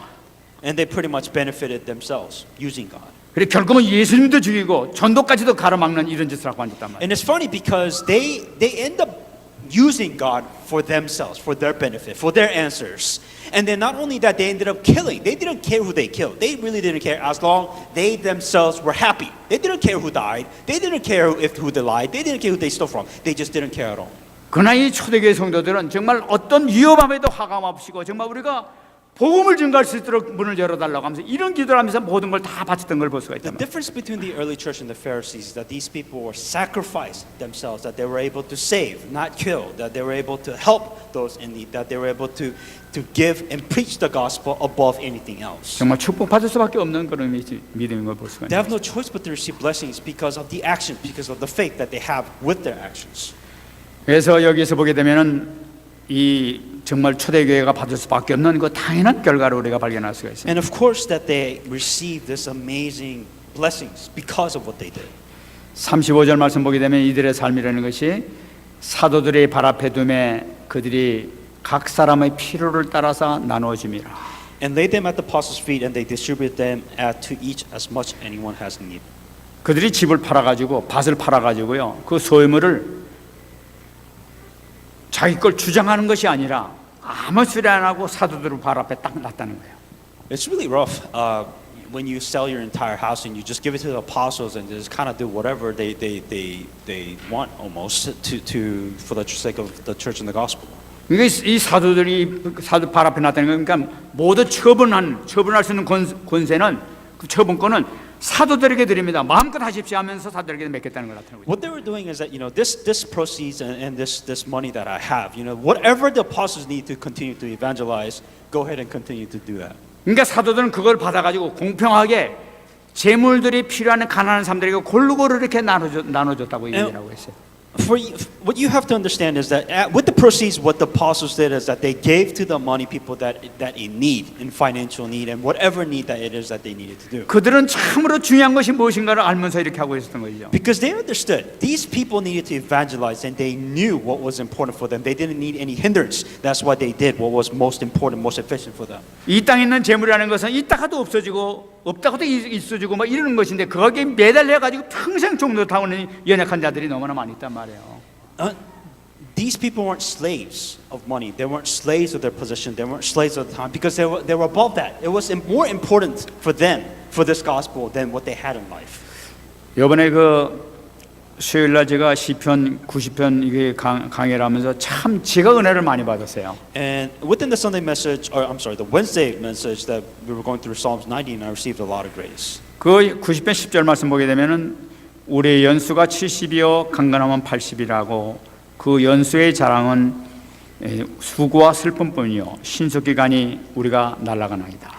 and they pretty much benefited themselves using God. 그래 결국은 예수님도 죽이고 전도까지도 가로막는 이런 짓을 하고 앉았단 말이에요. And it's funny because they end up using God for themselves, for their benefit, for their answers. And then not only that, they ended up killing. They didn't care who they killed. They really didn't care as long they themselves were happy. They didn't care who died. They didn't care who they lied. They didn't care who they stole from. They just didn't care at all. 그러나 이 초대교회 성도들은 정말 어떤 위험함에도 화가 없으시고 정말 우리가 복음을 증거할 수 있도록 문을 열어달라고 하면서 이런 기도를 하면서 모든 걸 다 바쳤던 걸 볼 수가 The 있단 말이에요. difference between the early church and the Pharisees is that these people were sacrificed themselves, that they were able to save, not kill, that they were able to help those in need, that they were able to give and preach the gospel above anything else. 정말 축복받을 수밖에 없는 그런 믿음인 걸 볼 수가 They have 있습니다. no choice but to receive blessings because of the action, because of the faith that they have with their actions. 그래서 여기서 보게 되면은 이 정말 초대교회가 받을 수밖에 없는 그 당연한 결과를 우리가 발견할 수가 있습니다. And of course that they received this amazing blessings because of what they did. 35절 말씀 보게 되면 이들의 삶이라는 것이 사도들의 발 앞에 둠에 그들이 각 사람의 필요를 따라서 나누어집니다. And laid them at the apostles' feet, and they distributed them to each as much anyone has need. 그들이 집을 팔아가지고 밭을 팔아가지고요 그 소유물을 자기 걸 주장하는 것이 아니라 아무 소리 안 하고 사도들 발 앞에 딱 놨다는 거예요. It's really rough when you sell your entire house and you just give it to the apostles and just kind of do whatever they want almost for the sake of the church and the gospel. 이게 이 사도들이 사도 발 앞에 놨다는 거니까 모두 처분할 수 있는 권세는 그 처분권은 사도들에게 드립니다. 마음껏 하십시오 하면서 사도들에게 맡겼다는 걸 나타내고 있어요. What they were doing is that this proceeds and this money that I have, whatever the apostles need to continue to evangelize, go ahead and continue to do that. 그러니까 사도들은 그걸 받아가지고 공평하게 재물들이 필요한 가난한 사람들에게 골고루 이렇게 나눠줬다고 얘기를 하고 있어요. What you have to understand is that with the proceeds, what the apostles did is that they gave to the money people that in need, in financial need, and whatever need that it is that they needed to do. 그들은 참으로 중요한 것이 무엇인가를 알면서 이렇게 하고 있었던 거죠. Because they understood these people needed to evangelize, and they knew what was important for them. They didn't need any hindrance. That's what they did. What was most important, most efficient for them. 이 땅에 있는 재물이라는 것은 있다가도 없어지고 없다가도 있어지고 막 이러는 것인데 거기에 매달려 가지고 평생 종로 타오는 연약한 자들이 너무나 많이 있단 말이에요. These people weren't slaves of money. They weren't slaves of their position. They weren't slaves of the time because they were above that. It was more important for them, for this gospel, than what they had in life. 이번에 그 수요일 날 제가 시편 90편 이게 강의를 하면서 참 제가 은혜를 많이 받았어요. And within the Sunday message, or I'm sorry, the Wednesday message that we were going through Psalms 90, and I received a lot of grace. 그 90편 10절 말씀 보게 되면은 우리의 연수가 70이요 강건하면 80이라고 그 연수의 자랑은 수고와 슬픔뿐이요 신속기간이 우리가 날아가나이다.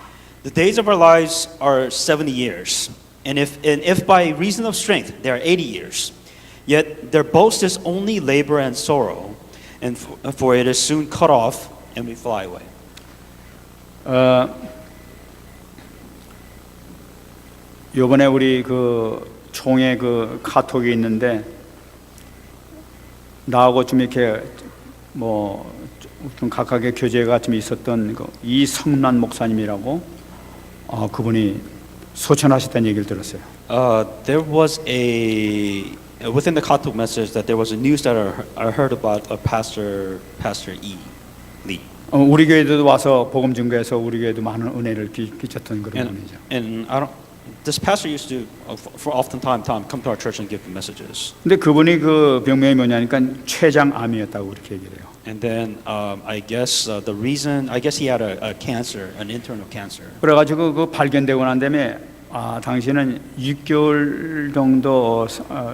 The days of our lives are 70 years, and if by reason of strength they are 80 years, yet their boast is only labor and sorrow, and for it is soon cut off, and we fly away. 요번에 우리 그 총회 그 카톡이 있는데 나하고 좀 이렇게 뭐 좀 각각의 교제가 좀 있었던 그 이성란 목사님이라고 그분이 소천하셨다는 얘기를 들었어요. There was within the Katuk message that there was a news that I heard about a Pastor E. Lee. 우리 교회도 와서 복음 증거해서 우리 교회도 많은 은혜를 끼쳤던 그런 분이죠. And this pastor used to, for often time come to our church and give messages. 근데 그분이 그 병명이 뭐냐니까 췌장암이었다고 그렇게 얘기를 해요. And then I guess the reason, I guess he had a cancer, an internal cancer. 그래가지고 그 발견되고 난 다음에 당신은 6개월 정도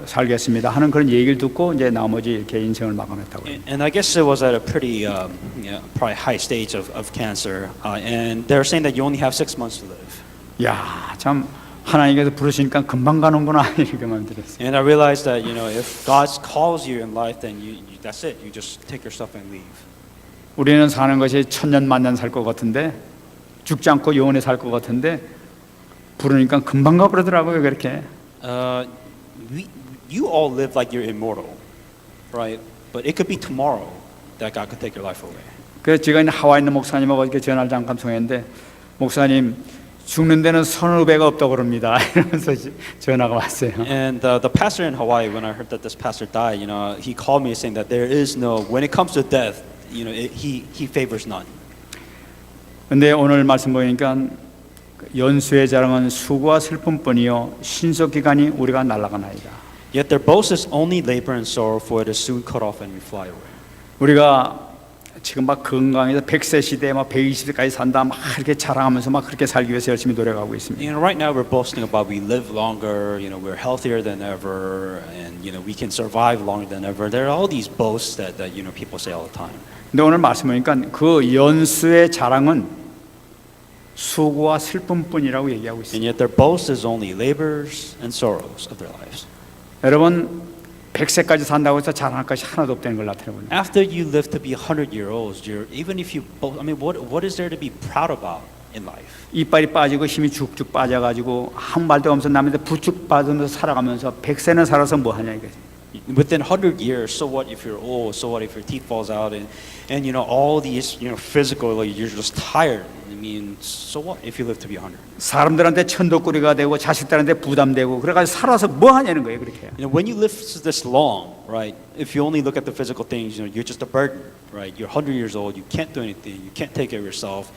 살겠습니다 하는 그런 얘기를 듣고 이제 나머지 이렇게 인생을 마감했다고 해요. And I guess it was at a pretty, probably high stage of cancer. And they're saying that you only have 6 months to live. 야, 참 하나님께서 부르시니까 금방 가는구나 이렇게 마음 들었어요. And I realized that if God calls you in life, then that's it. You just take your stuff and leave. 우리는 사는 것이 천년 만년 살 것 같은데 죽지 않고 영원히 살 것 같은데 부르니까 금방 가버리더라고요 그렇게. You all live like you're immortal, right? But it could be tomorrow that God could take your life away. 그래서 제가 하와이 있는 목사님하고 이렇게 전화를 잠깐 통했는데 목사님 죽는 데는 선후 배가 없다고 그럽니다. 이러면서 전화가 왔어요. And the pastor in Hawaii, when I heard that this pastor died, he called me saying that there is no, when it comes to death, he favors none. 근데 오늘 말씀 보니까 연수의 자랑은 수고와 슬픔뿐이요 신속 기간이 우리가 날아가나이다. Yet their boast is only labor and sorrow, for it is soon cut off and we fly away. 우리가 지금 막 건강해서 100세 시대에 막 120세까지 산다 막 이렇게 자랑하면서 막 그렇게 살기 위해서 열심히 노력하고 있습니다. Right now we're boasting about we live longer, we're healthier than ever, and we can survive longer than ever. There are all these boasts that people say all the time. 근데 오늘 말씀 보니까 그 연수의 자랑은 수고와 슬픔뿐이라고 얘기하고 있습니다. And yet their boast is only labors and sorrows of their lives. 여러분 100세까지 산다고 해서 자랑할 것이 하나도 없다는 걸 나타내거든요. After you live to be 100-year-olds, even if you boast, what is there to be proud about in life? 이빨이 빠지고 힘이 쭉쭉 빠져가지고 한 말도 없어 남한테 부축 받으면서 살아가면서 100세는 살아서 뭐 하냐 이거지. Within 100 years, so what if you're old? So what if your teeth falls out and all these physical, you're just tired. I mean, so what if you live to be 100? 사람들한테 천덕꾸리가 되고 자식들한테 부담되고 그래가지고 살아서 뭐 하냐는 거예요 그렇게. When you live this long, right? If you only look at the physical things, you're just a burden, right? You're 100 years old. You can't do anything. You can't take care of yourself.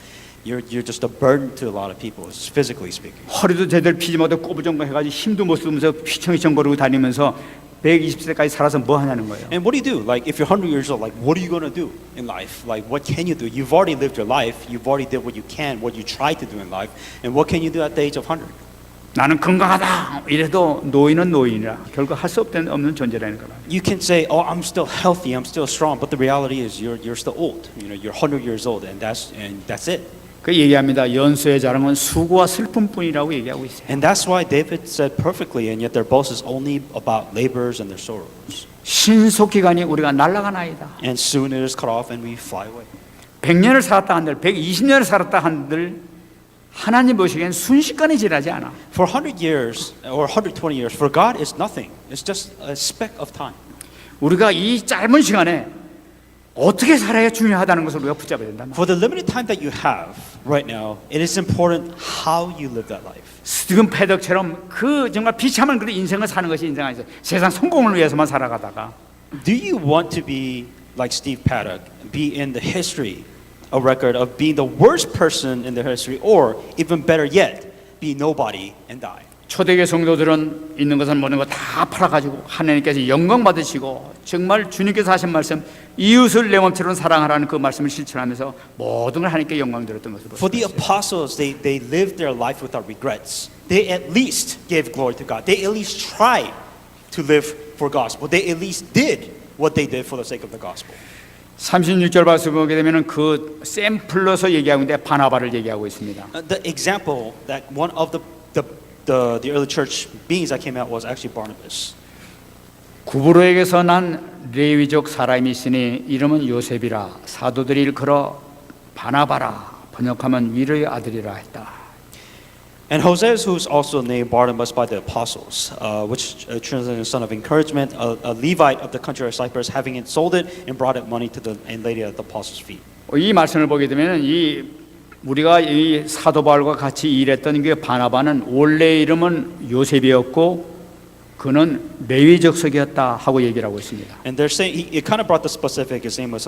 You're just a burden to a lot of people, physically speaking. 허리도 제대로 피지 못하고 꼬부정거 해가지고 힘도 못 쓰면서 휘청휘청 거리고 다니면서 120세까지 살아서 뭐 하냐는 거예요. And what do you do? Like if you're 100 years old, like what are you going to do in life? Like what can you do? You've already lived your life. You've already did what you can, what you tried to do in life. And what can you do at the age of 100? 나는 건강하다 이래도 노인은 노인이라 결국 할 수 없는 존재라는 거라. You can say, "Oh, I'm still healthy. I'm still strong." But the reality is you're still old. You're 100 years old and that's it. 그 얘기합니다. 연수의 자랑은 수고와 슬픔뿐이라고 얘기하고 있어요. And that's why David said perfectly, and yet their boast is only about labors and their sorrows. 신속 기간이 우리가 날아가나이다. And soon it is cut off and we fly away. 100년을 살았다 한들 120년을 살았다 한들 하나님 보시기엔 순식간에 지나지 않아. For 100 years or 120 years, for God is nothing. It's just a speck of time. 우리가 이 짧은 시간에 어떻게 살아야 중요하다는 것을 우리가 붙잡아야 된다. For the limited time that you have right now, it is important how you live that life. 스티븐 패덕처럼 그 정말 비참한 그런 인생을 사는 것이 인생 아니죠. 세상 성공을 위해서만 살아가다가 Do you want to be like Steve Paddock, be in the history, a record of being the worst person in the history, or even better yet, be nobody and die? 초대교회 성도들은 있는 것은 모든 거 다 팔아가지고 하나님께서 영광 받으시고 정말 주님께서 하신 말씀 이웃을 내 몸처럼 사랑하라는 그 말씀을 실천하면서 모든 걸 하나님께 영광 드렸던 것으로. For the apostles, they lived their life without regrets. They at least gave glory to God. They at least tried to live for gospel. They at least did what they did for the sake of the gospel. 36절 말씀 보게 되면은 그 샘플러서 얘기하고 있는데 바나바를 얘기하고 있습니다. The example that one of the early church beings that came out was actually Barnabas. 구브로에게서 난 레위족 사람이 있으니 이름은 요셉이라 사도들이 일컬어 바나바라 번역하면 위로의 아들이라 했다. And Hosea, who's also named Barnabas by the apostles, which translates son of encouragement, a Levite of the country of Cyprus, having sold it and brought it money to the and laid it at the apostles' feet. 이 말씀을 보게 되면 이 우리가 이 사도 바울과 같이 일했던 그 바나바는 원래 이름은 요셉이었고 그는 레위 족속이었다 하고 얘기를 하고 있습니다. And they're saying it kind of brought the specific. His name was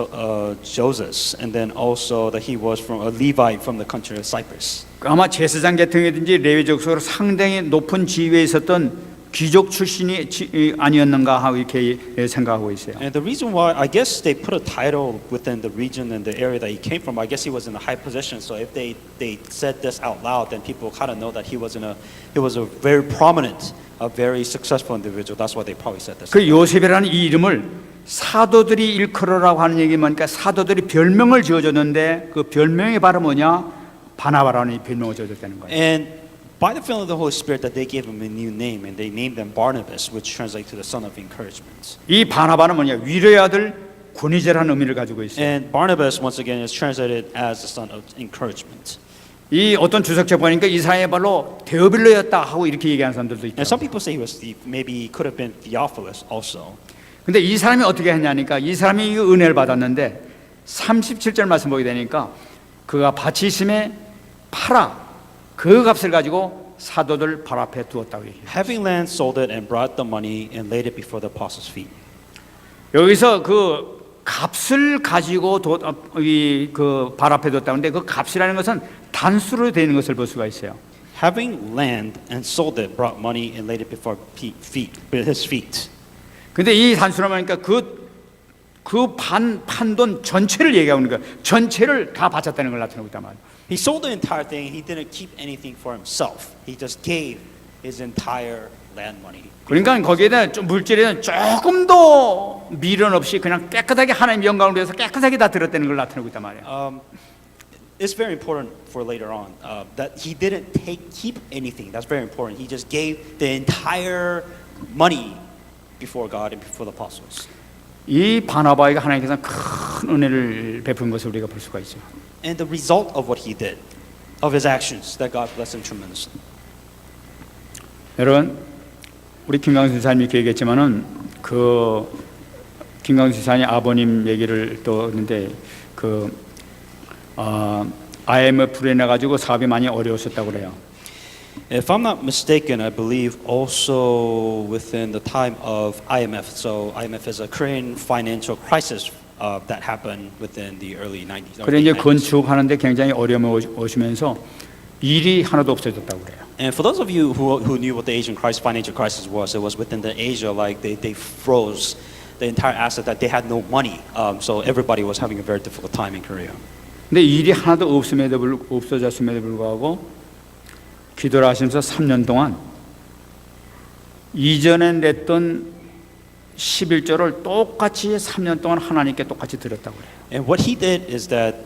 Joseph, and then also that he was from a Levite from the country of Cyprus. 아마 제사장 계통이든지 레위 족속으로 상당히 높은 지위에 있었던 귀족 출신이 아니었는가 하고 이렇게 생각하고 있어요. And the reason why, I guess they put a title within the region and the area that he came from. I guess he was in a high position. So if they said this out loud, then people kind of know that he was a very prominent, a very successful individual. That's why they probably said this. 그 요셉이라는 이 이름을 사도들이 일컬어라고 하는 얘기 뭐니까 사도들이 별명을 지어줬는데 그 별명이 바로 뭐냐 바나바라는 이 별명을 지어줬다는 거예요. And by the filling of the Holy Spirit, that they gave him a new name, and they named him Barnabas, which translates to the son of encouragement. 이 바나바는 뭐냐 위로의 아들 권위제라는 의미를 가지고 있어요. And Barnabas, once again, is translated as the son of encouragement. 이 어떤 주석책 보니까 이 사람이 바로 데오빌로였다 하고 이렇게 얘기하는 사람들도 있죠. And some people say he was maybe he could have been Theophilus also. 근데 이 사람이 어떻게 했냐니까 이 사람이 이 은혜를 받았는데 37절 말씀 보게 되니까 그가 밭이 있음에 팔아 그 값을 가지고 사도들 발 앞에 두었다고 얘기해요. Having land, sold it, and brought the money and laid it before the apostles' feet. 여기서 그 값을 가지고 그 발 앞에 뒀다는데 그 값이라는 것은 단수로 되는 것을 볼 수가 있어요. Having land and sold it, brought money and laid it before his feet. 근데 이 단수로 하니까 그 판돈 전체를 얘기하는 거예요. 전체를 다 바쳤다는 걸 나타내고 있단 말이에요. He sold the entire thing. He didn't keep anything for himself. He just gave his entire land money. 그러니까 거기에 대한 좀 물질에 조금도 미련 없이 그냥 깨끗하게 하나님 영광을 위해서 깨끗하게 다 들었다는 걸 나타내고 있단 말이에요. It's very important for later on that he didn't keep anything. That's very important. He just gave the entire money before God and before the apostles. 이 바나바에게 하나님께서 큰 은혜를 베푼 것을 우리가 볼 수가 있죠. And the result of what he did, of his actions, that God blessed him tremendously. 여러분, 우리 김강수 지사님이 이렇게 얘기했지만은 그 김강수 지사님 아버님 얘기를 또 했는데 IMF로 인해 가지고 사업이 많이 어려웠었다고 그래요. If I'm not mistaken, I believe also within the time of IMF. So IMF is a Korean financial crisis that happened within the early 90s. 그래 이제 건축하는데 굉장히 어려움이 오시면서 일이 하나도 없어졌다고 그래요. And for those of you who knew what the Asian financial crisis was, it was within the Asia, like they froze the entire asset, that they had no money. So everybody was having a very difficult time in Korea. 근데 일이 하나도 없어졌음에도 불구하고 기도를 하시면서 3년 동안 이전에 냈던 11조를 똑같이 3년 동안 하나님께 똑같이 드렸다고 그래요. And what he did is that,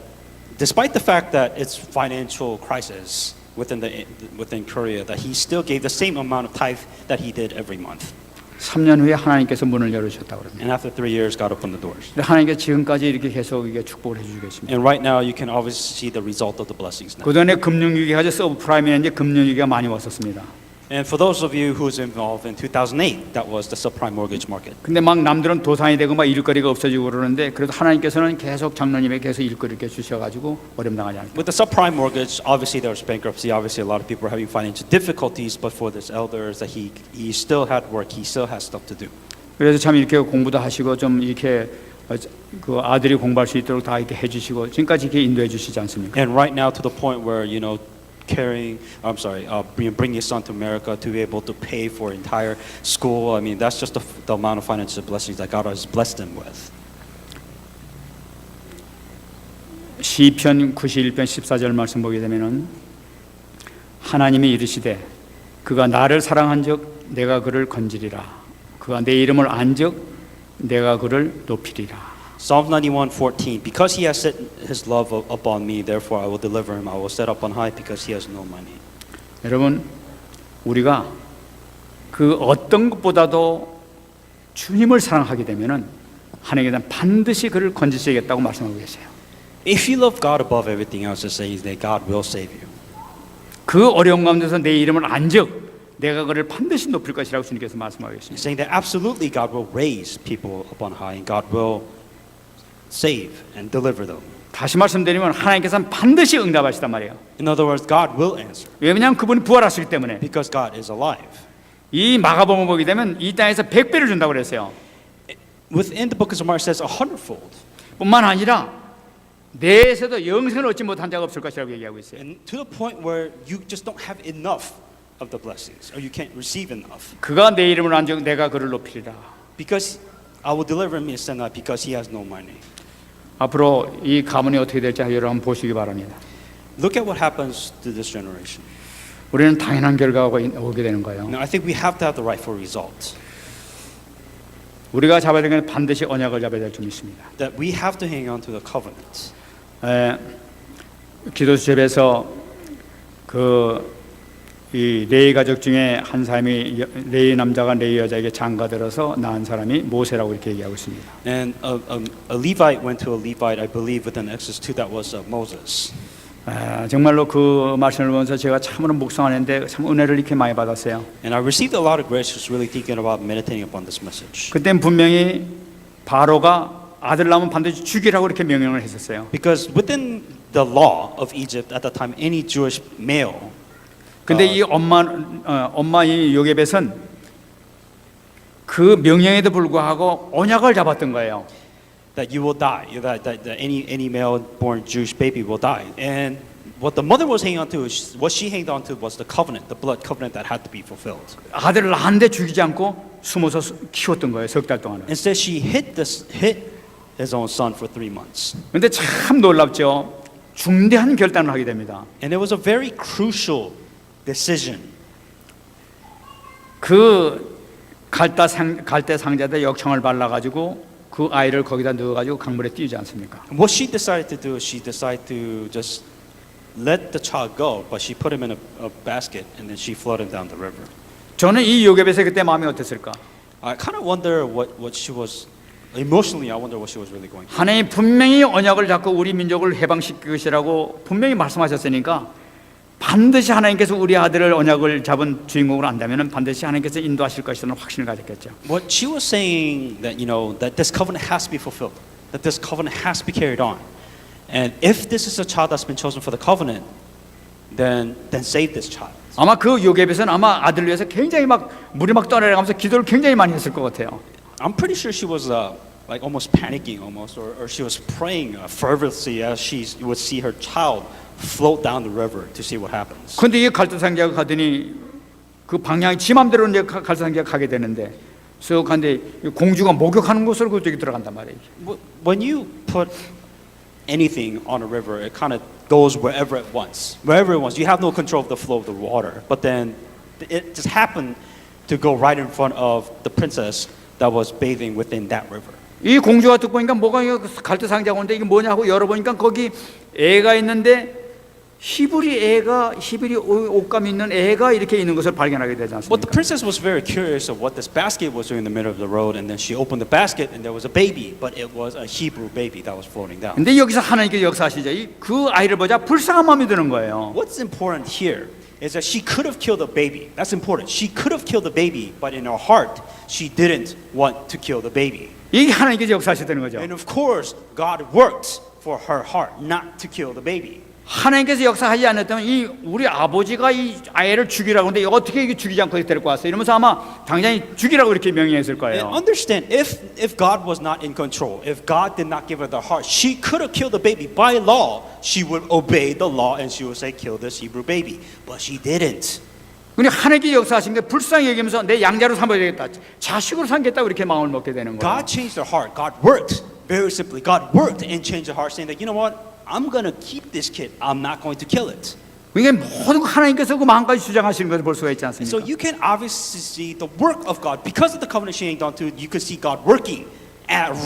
despite the fact that it's financial crisis within Korea, that he still gave the same amount of tithe that he did every month. 3년 후에 하나님께서 문을 열으셨다고 그럽니다. And after 3 years, God opened the doors. 하나님께서 지금까지 이렇게 계속 이게 축복을 해주시겠습니다. And right now, you can obviously see the result of the blessings now. 그전에 금융위기가 서브프라임에 이제 금융위기가 많이 왔었습니다. And for those of you who's involved in 2008, that was the subprime mortgage market. 근데 막 남들은 도산이 되고 막 일거리가 없어지고 그러는데 그래도 하나님께서는 계속 장로님에게 계속 일거리를 주셔가지고 어려움 당하지 않았다. With the subprime mortgage, obviously there was bankruptcy. Obviously, a lot of people were having financial difficulties. But for this elders, that he still had work. He still has stuff to do. 그래서 참 이렇게 공부도 하시고 좀 이렇게 그 아들이 공부할 수 있도록 다 이렇게 해주시고 지금까지 이렇게 인도해 주시지 않습니까? And right now, to the point where bringing his son to America to be able to pay for entire school. I mean, that's just the amount of financial blessings that God has blessed him with. 시편 91편 14절 말씀 보게 되면은 하나님이 이르시되 그가 나를 사랑한즉 내가 그를 건지리라 그가 내 이름을 안즉 내가 그를 높이리라. Psalm 91:14. Because he has set his love upon me, therefore I will deliver him. I will set up on high because he has known my name. 여러분, 우리가 그 어떤 것보다도 주님을 사랑하게 되면은 하나님께서는 반드시 그를 건지시겠다고 말씀하고 계세요. If you love God above everything else, it says that God will save you. 그 어려운 가운데서 내 이름을 안적 내가 그를 반드시 높일 것이라고 주님께서 말씀하고 He's 계십니다. saying that absolutely God will raise people up on high, and God will save and deliver them. 다시 말씀드리면 하나님께서는 반드시 응답하시단 말이에요. In other words, God will answer 왜냐하면 그분이 부활하시기 때문에. because God is alive. 이 마가복음 보게 되면 이 땅에서 100배를 준다고 그랬어요. Within the book of Mark, it says 100-fold. 뿐만 아니라 내에서도 영생을 얻지 못한 자가 없을 것이라고 얘기하고 있어요. And to the point where you just don't have enough of the blessings, or you can't receive enough. 그가 내 이름을 안적 내가 그를 높이리라. Because I will deliver him, he said not because he has known my name. 앞으로 이 가문이 어떻게 될지 여러분 보시기 바랍니다. Look at what happens to this generation. 우리는 당연한 결과가 오게 되는 거예요. Now, I think we have to have the rightful result. 우리가 잡아야 되는 건 반드시 언약을 잡아야 될 줄 믿습니다. That we have to hang on to the covenant. 기도수첩에서 이 레위 가족 중에 한 사람이 레위 남자가 레위 여자에게 장가들어서 낳은 사람이 모세라고 이렇게 얘기하고 있습니다. And a Levite went to a Levite, I believe, within Exodus 2, that was Moses. 정말로 그 말씀을 보면서 제가 참으로 묵상하는데 참 은혜를 이렇게 많이 받았어요. And I received a lot of grace just really thinking about meditating upon this message. 그땐 분명히 바로가 아들 낳으면 반드시 죽이라고 이렇게 명령을 했었어요. Because within the law of Egypt at the time, any Jewish male, 근데 이 엄마 이 요게벳은 그 명령에도 불구하고 언약을 잡았던 거예요. that you will die, that any male born Jewish baby will die. And what the mother was hanging on to, what she hanged on to was the covenant, the blood covenant that had to be fulfilled. 아들을 낳았는데 죽이지 않고 숨어서 키웠던 거예요. 석 달 동안은. Instead, she hid his own son for 3 months. 근데 참 놀랍죠. 중대한 결단을 하게 됩니다. And it was a very crucial decision. 그 갈대 상자에 역청을 발라가지고 그 아이를 거기다 넣어가지고 강물에 띄우지 않습니까? And what she decided to do is she decided to just let the child go, but she put him in a basket and then she floated him down the river. 저는 이 요게벳의 그때 마음이 어땠을까? I kind of wonder what she was emotionally. I wonder what she was really going through. 하나님 분명히 언약을 잡고 우리 민족을 해방시킬 것이라고 분명히 말씀하셨으니까 반드시 하나님께서 우리 아들을 언약을 잡은 주인공으로 한다면 반드시 하나님께서 인도하실 것이라는 확신을 가졌겠죠. What she was saying that that this covenant has to be fulfilled, that this covenant has to be carried on, and if this is a child that's been chosen for the covenant, then save this child. 아마 그 요게벳은 아마 아들을 위해서 굉장히 막 물이 막 떠내려가면서 기도를 굉장히 많이 했을 것 같아요. I'm pretty sure she was like almost panicking almost, or she was praying fervently as she would see her child float down the river to see what happens. 근데 이 갈대상자가 가더니 그 방향이 지 맘대로 이제 갈대상자가 가게 되는데 쓱 한데 공주가 목욕하는 곳으로 그쪽에 들어간단 말이에요. When you put anything on a river, it kind of goes wherever it wants. Wherever it wants. You have no control of the flow of the water. But then it just happened to go right in front of the princess that was bathing within that river. 이 공주가 듣고 보니까 뭐가 갈대상자가 오는데 이게 뭐냐 하고 열어보니까 거기 애가 있는데 히브리 옷감 있는 애가 이렇게 있는 것을 발견하게 되지 But the 않습니까? princess was very curious of what this basket was doing in the middle of the road, and then she opened the basket, and there was a baby, but it was a Hebrew baby that was floating down. 근데 여기서 하나님께서 역사하시죠. 그 아이를 보자 불쌍한 마음이 드는 거예요. What's important here is that she could have killed the baby. That's important. She could have killed the baby, but in her heart, she didn't want to kill the baby. 이게 하나님께서 역사하시다는 거죠. And of course, God worked for her heart not to kill the baby. 하나님께서 역사하지 않았다면 이 우리 아버지가 이 아이를 죽이라고 하는데 어떻게 이게 죽이지 않고 데리고 왔어요? 이러면서 아마 당장히 죽이라고 이렇게 명령했을 And 거예요. understand, if God was not in control, if God did not give her the heart, she could have killed the baby. By law, she would obey the law and she would say, kill this Hebrew baby. But she didn't. 근데 하나님께 역사하신 게 불쌍히 여기면서 내 양자로 삼아야 되겠다. 자식으로 삼겠다 이렇게 마음을 먹게 되는 거예요. God changed her heart. God worked very simply. God worked and changed her heart, saying that, you know what? I'm going to keep this kid. I'm not going to kill it. 이게 모든 하나님께서 그 마음까지 주장하시는 것을 볼 수가 있지 And so 않습니까? you can obviously see the work of God. Because of the covenant she hanged on to, you can see God working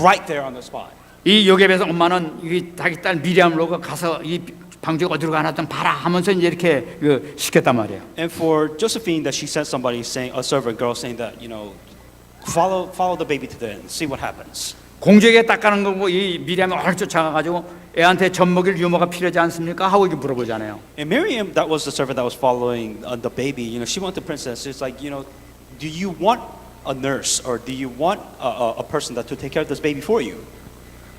right there on the spot. 이 요게벳 엄마는 이 자기 딸 미리암으로 가서 이 방주가 어디로 가나던 봐라 하면서 이제 이렇게 시켰단 말이에요. And for Josephine, that she sent somebody saying, a servant girl saying that, follow the baby to the end, see what happens. 공주에게 닦아는 거고 이 미리암이 얼 쫓아가가지고 애한테 젖 먹일 유모가 필요하지 않습니까? 하고 이렇게 물어보잖아요. And Miriam, that was the servant that was following the baby. You know, she went to the princess. It's like, you know, do you want a nurse or do you want a person that to take care of this baby for you?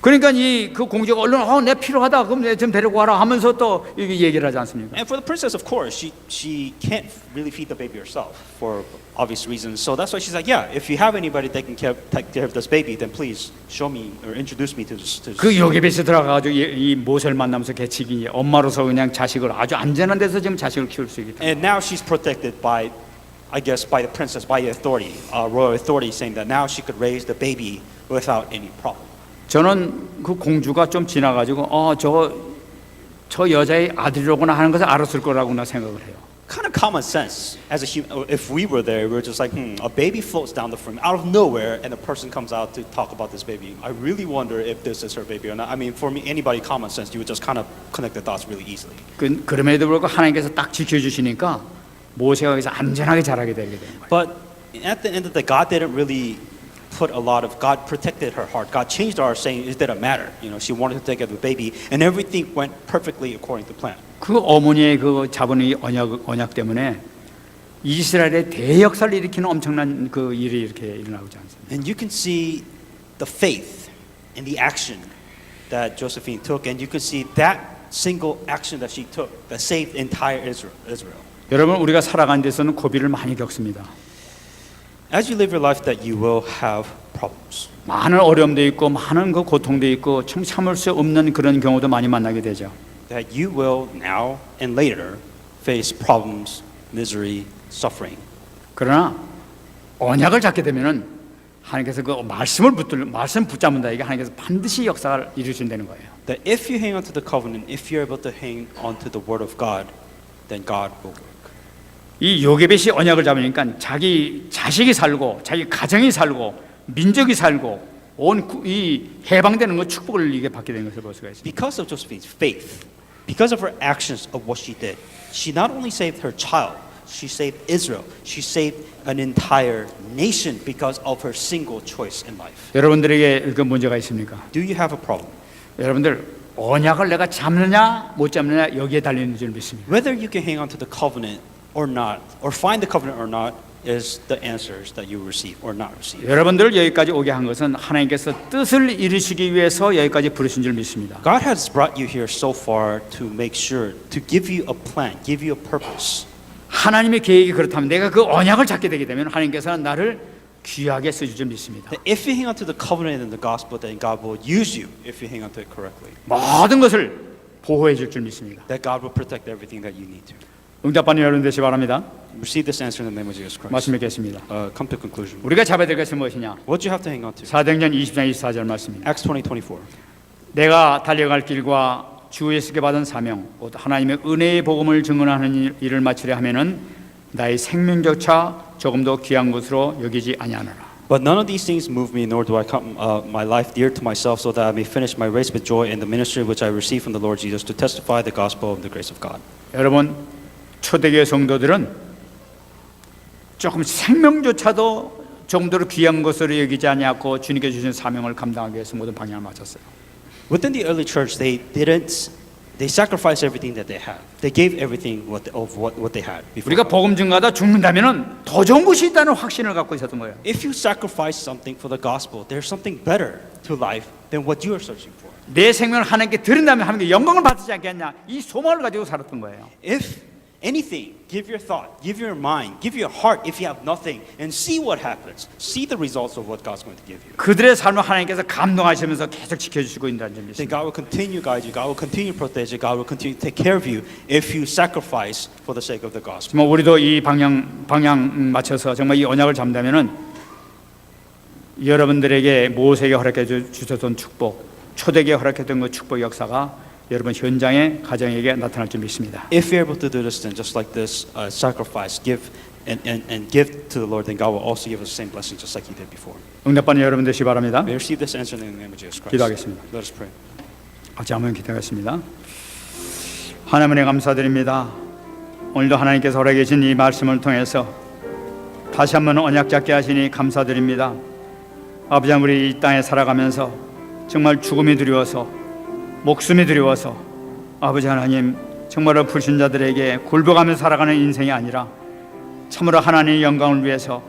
그러니까 그 공주가 얼른 내 필요하다 그럼 내 좀 데리고 와라 하면서 또 이게 얘기를 하지 않습니까? And for the princess, of course, she can't really feed the baby herself for obvious reasons. So that's why she's like, yeah, if you have anybody that can take care of this baby, then please show me or introduce me to this. 그 요게벳에 들어가가지고 이 모세를 만나면서 개치기 엄마로서 그냥 자식을 아주 안전한 데서 지금 자식을 키울 수 있기 때문에. And now she's protected by, I guess, by the princess, by the authority, royal authority, saying that now she could raise the baby without any problem. 저는 그 공주가 좀 지나가지고 저 여자의 아들이로구나 하는 것을 알았을 거라고 나 생각을 해요. Kind of common sense. As a human, if we were there, we're just like, a baby floats down the frame out of nowhere, and a person comes out to talk about this baby. I really wonder if this is her baby or not. I mean, for me, anybody common sense, you would just kind of connect the dots really easily. 그럼에도 불구하고 하나님께서 딱 지켜주시니까 모세가 여기서 안전하게 자라게 되게 되는 거예요. But at the end of the day, God didn't really put a lot of, God protected her heart. God changed her heart, saying it didn't matter. You know, she wanted to take care of the baby, and everything went perfectly according to plan. 그 어머니의 그 잡은 이 언약 때문에 이스라엘의 대역사를 일으키는 엄청난 그 일이 이렇게 일어나지 않습니까? And you can see the faith and the action that Josephine took, and you can see that single action that she took that saved entire Israel. 여러분 우리가 살아가는 데서는 고비를 많이 겪습니다. As you live your life, that you will have problems. 많은 어려움도 있고 많은 그 고통도 있고 참 참을 수 없는 그런 경우도 많이 만나게 되죠. That you will now and later face problems, misery, suffering. 그러나 언약을 잡게 되면은 하나님께서 그 말씀 붙잡는다 이게 하나님께서 반드시 역사를 이루신다는 거예요. That if you hang on to the covenant, if you're able to hang on to the word of God, then God will work. 이 요게벳이 언약을 잡으니까 자기 자식이 살고 자기 가정이 살고 민족이 살고 온 이 해방되는 그 축복을 이게 받게 된 것을 볼 수가 있습니다. Because of Josephine's faith, because of her actions of what she did, she not only saved her child, she saved Israel, she saved an entire nation because of her single choice in life. 여러분들에게 그 문제가 있습니까? Do you have a problem? 여러분들 언약을 내가 잡느냐 못 잡느냐 여기에 달리는 줄 믿습니다. Whether you can hang on to the covenant or not, or find the covenant or not, is the answers that you receive or not receive. 여러분들을 여기까지 오게 한 것은 하나님께서 뜻을 이루시기 위해서 여기까지 부르신 줄 믿습니다. God has brought you here so far to make sure, to give you a plan, give you a purpose. 하나님의 계획이 그렇다면 내가 그 언약을 잡게 되게 되면 하나님께서는 나를 귀하게 쓰실 줄 믿습니다. That if you hang on to the covenant and the gospel, then God will use you if you hang on to it correctly. 모든 것을 보호해 줄 줄 믿습니다. That God will protect everything that you need to. 응답받는 여러분 되시 바랍니다. Receive this answer in the name of Jesus Christ. 말씀 뵙겠습니다. Come to conclusion. 우리가 잡아야 될 것은 무엇이냐? What do you have to hang on to? 사도행전 20장 24절 말씀입니다. Acts 20:24. 내가 달려갈 길과 주 예수께 받은 사명, 곧 하나님의 은혜의 복음을 증언하는 일을 마치려 하면은 나의 생명조차 조금도 귀한 것으로 여기지 아니하노라. But none of these things move me, nor do I count my life dear to myself, so that I may finish my race with joy in the ministry which I received from the Lord Jesus to testify the gospel of the grace of God. 여러분 초대교회 성도들은 조금 생명조차도 정도로 귀한 것으로 여기지 아니하고 주님께 주신 사명을 감당하기 위해서 모든 방향을 맞췄어요. Within the early church, they sacrificed everything that they had. They gave everything of what they had before. 우리가 복음 증가하다 죽는다면은 더 좋은 것이 있다는 확신을 갖고 있었던 거예요. If you sacrifice something for the gospel, there's something better to life than what you are searching for. 내 생명을 하나님께 드린다면 하나님께 영광을 받지 않겠냐 이 소망을 가지고 살았던 거예요. If anything, give your thought, give your mind, give your heart if you have nothing, and see what happens. See the results of what God's going to give you. 그들의 삶을 하나님께서 감동하시면서 계속 지켜주시고 있다는 점 Then 믿습니다. God will continue to guide you. God will continue to protect you. God will continue to take care of you if you sacrifice for the sake of the gospel. 정말 우리도 이 방향 맞춰서 정말 이 언약을 잡는다면은 여러분들에게 모세에게 허락해 주셨던 축복, 초대기에 허락했던 그 축복 역사가 여러분 현장의 가정에게 나타날 줄 믿습니다. If you're able to do this, then just like this, sacrifice, give and give to the Lord, then God will also give us the same blessing, just like He did before. 응답받는 여러분 되시기 바랍니다. May we receive this answer in the name of Jesus Christ. 기도하겠습니다. Let us pray. 같이 한번 기도하겠습니다. 하나님의 감사드립니다. 오늘도 하나님께서 허락해 주신 이 말씀을 통해서 다시 한번 언약 잡게 하시니 감사드립니다. 아버지 하나님, 우리 이 땅에 살아가면서 정말 죽음이 두려워서, 목숨이 두려워서 아버지 하나님, 정말로 불신자들에게 굴복하며 살아가는 인생이 아니라 참으로 하나님의 영광을 위해서,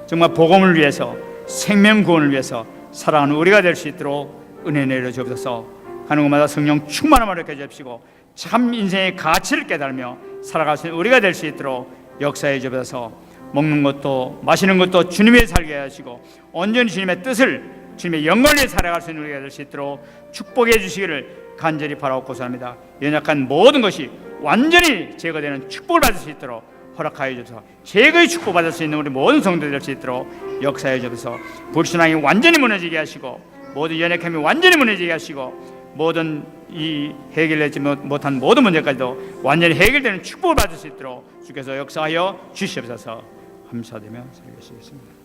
정말 복음을 위해서, 생명 구원을 위해서 살아가는 우리가 될 수 있도록 은혜 내려 주옵소서. 가는 곳마다 성령 충만함을 이렇게 주시고 참 인생의 가치를 깨달으며 살아갈 수 있는 우리가 될 수 있도록 역사해 주옵소서. 먹는 것도 마시는 것도 주님의 살게 하시고 온전히 주님의 뜻을, 주님의 영광을 위해 살아갈 수 있는 우리가 될 수 있도록 축복해 주시기를 간절히 바라고 고소합니다. 연약한 모든 것이 완전히 제거되는 축복을 받을 수 있도록 허락하여 주옵소서. 제거의 축복 받을 수 있는 우리 모든 성도들 될 수 있도록 역사해 주옵소서. 불신앙이 완전히 무너지게 하시고 모든 연약함이 완전히 무너지게 하시고 모든 이 해결되지 못한 모든 문제까지도 완전히 해결되는 축복을 받을 수 있도록 주께서 역사하여 주시옵소서. 감사드리며 살겠습니다.